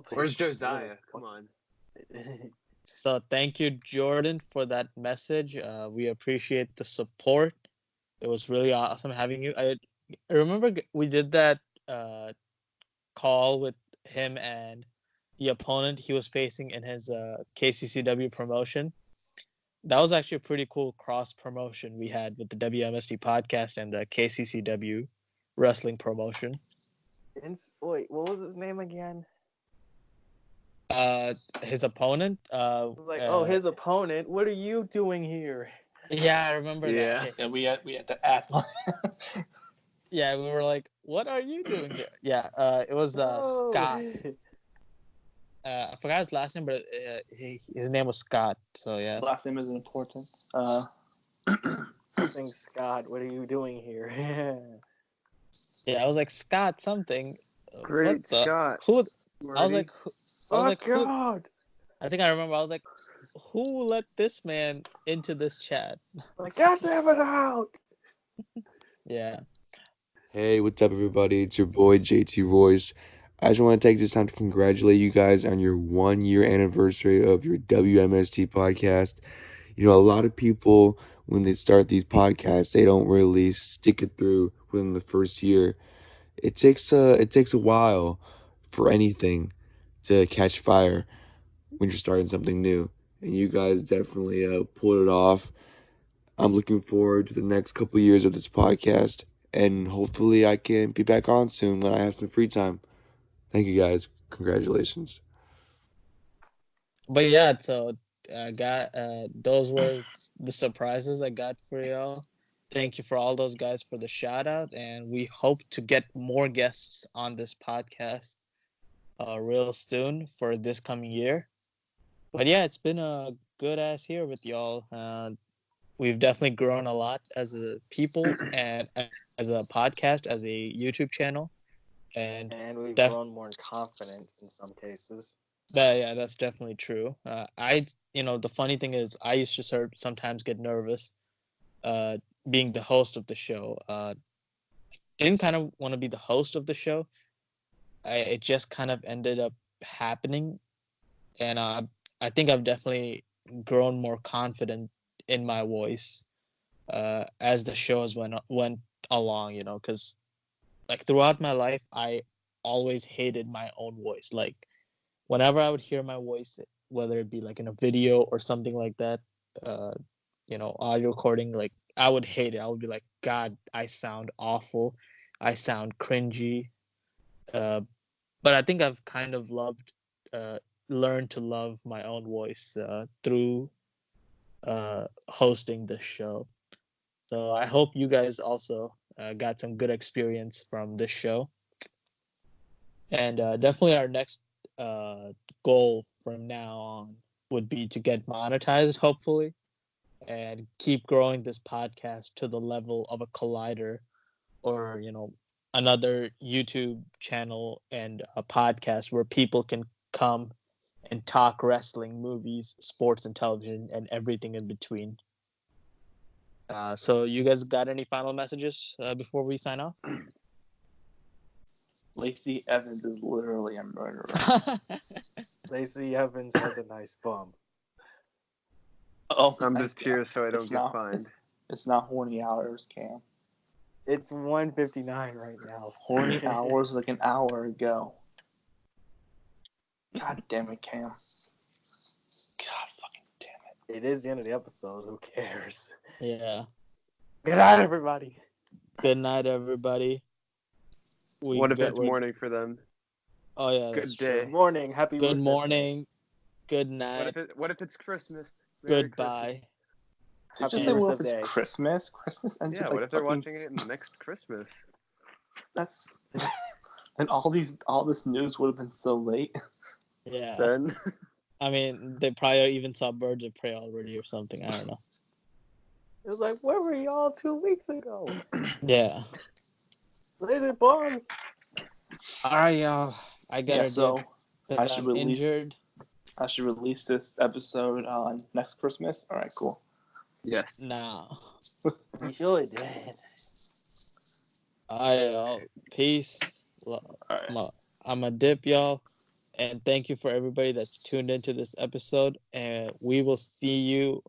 Where's Josiah? Come on. So thank you, Jordan, for that message. We appreciate the support. It was really awesome having you. I remember we did that call with him and the opponent he was facing in his KCCW promotion. that was actually a pretty cool cross promotion we had with the WMST podcast and the KCCW wrestling promotion. Wait, what was his name again? His opponent. His opponent. What are you doing here? Yeah, I remember that. Yeah, we had to act like. Yeah, we were like, "What are you doing here?" Yeah, it was Scott. I forgot his last name, but his name was Scott. So yeah. Last name isn't important. Something Scott. What are you doing here? Yeah, I was like Scott something. Great Scott. Who? I was like, God. I think I remember. I was like, who let this man into this chat? Like, God damn it out. Yeah. Hey, what's up, everybody? It's your boy JT Royce. I just want to take this time to congratulate you guys on your 1-year anniversary of your W.M.S.T podcast. You know, a lot of people, when they start these podcasts, they don't really stick it through within the first year. It takes a while for anything to catch fire when you're starting something new. And you guys definitely pulled it off. I'm looking forward to the next couple years of this podcast. And hopefully I can be back on soon when I have some free time. Thank you guys. Congratulations. But yeah, so I got those were the surprises I got for y'all. Thank you for all those guys for the shout out, and we hope to get more guests on this podcast real soon for this coming year. But yeah, it's been a good ass year with y'all. We've definitely grown a lot as a people and as a podcast, as a YouTube channel. And we've grown more confident in some cases. Yeah, that's definitely true. The funny thing is, I used to sometimes get nervous being the host of the show. Didn't kind of want to be the host of the show. It just kind of ended up happening. And I think I've definitely grown more confident in my voice as the shows went along, because like throughout my life, I always hated my own voice. Like whenever I would hear my voice, whether it be like in a video or something like that, audio recording, like I would hate it. I would be like, God, I sound awful. I sound cringy. But I think I've kind of learned to love my own voice through hosting this show. So I hope you guys also got some good experience from this show. And definitely our next goal from now on would be to get monetized, hopefully, and keep growing this podcast to the level of a Collider or, another YouTube channel and a podcast where people can come and talk wrestling, movies, sports, and television, and everything in between. So you guys got any final messages before we sign off? Lacey Evans is literally a murderer. Lacey Evans has a nice bum. Oh, I'm just here so I don't get fined. It's not horny hours, Cam. It's 1:59 right now. Horny hours like an hour ago. God damn it, Cam. God fucking damn it. It is the end of the episode. Who cares? Yeah. Good night, everybody. Good night, everybody. What if it's morning for them? Oh, yeah. Good day. Good morning. Happy Good morning. Good night. What if it's Christmas? Goodbye. Did you just say what if it's Christmas? Christmas ended yeah, what if they're watching it in the next Christmas? That's and all this news would have been so late. Yeah. Then I mean, they probably even saw Birds of Prey already or something. I don't know. It was like, where were y'all 2 weeks ago? Yeah. Laser bombs. All right, y'all. I gotta so I should I'm injured. I should release this episode on next Christmas. All right, cool. Yes. No. You should. All right, peace. I'm a dip, y'all. And thank you for everybody that's tuned into this episode. And we will see you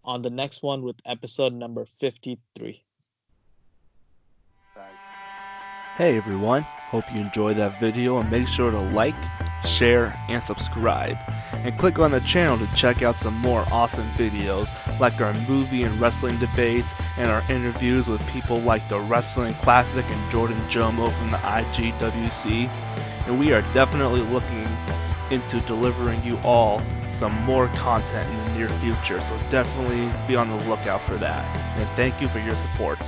on the next one with episode number 53. Hey everyone, hope you enjoyed that video and make sure to like, share, and subscribe. And click on the channel to check out some more awesome videos like our movie and wrestling debates and our interviews with people like the Wrestling Classic and Jordan Jomo from the IGWC. And we are definitely looking into delivering you all some more content in the near future, so definitely be on the lookout for that. And thank you for your support.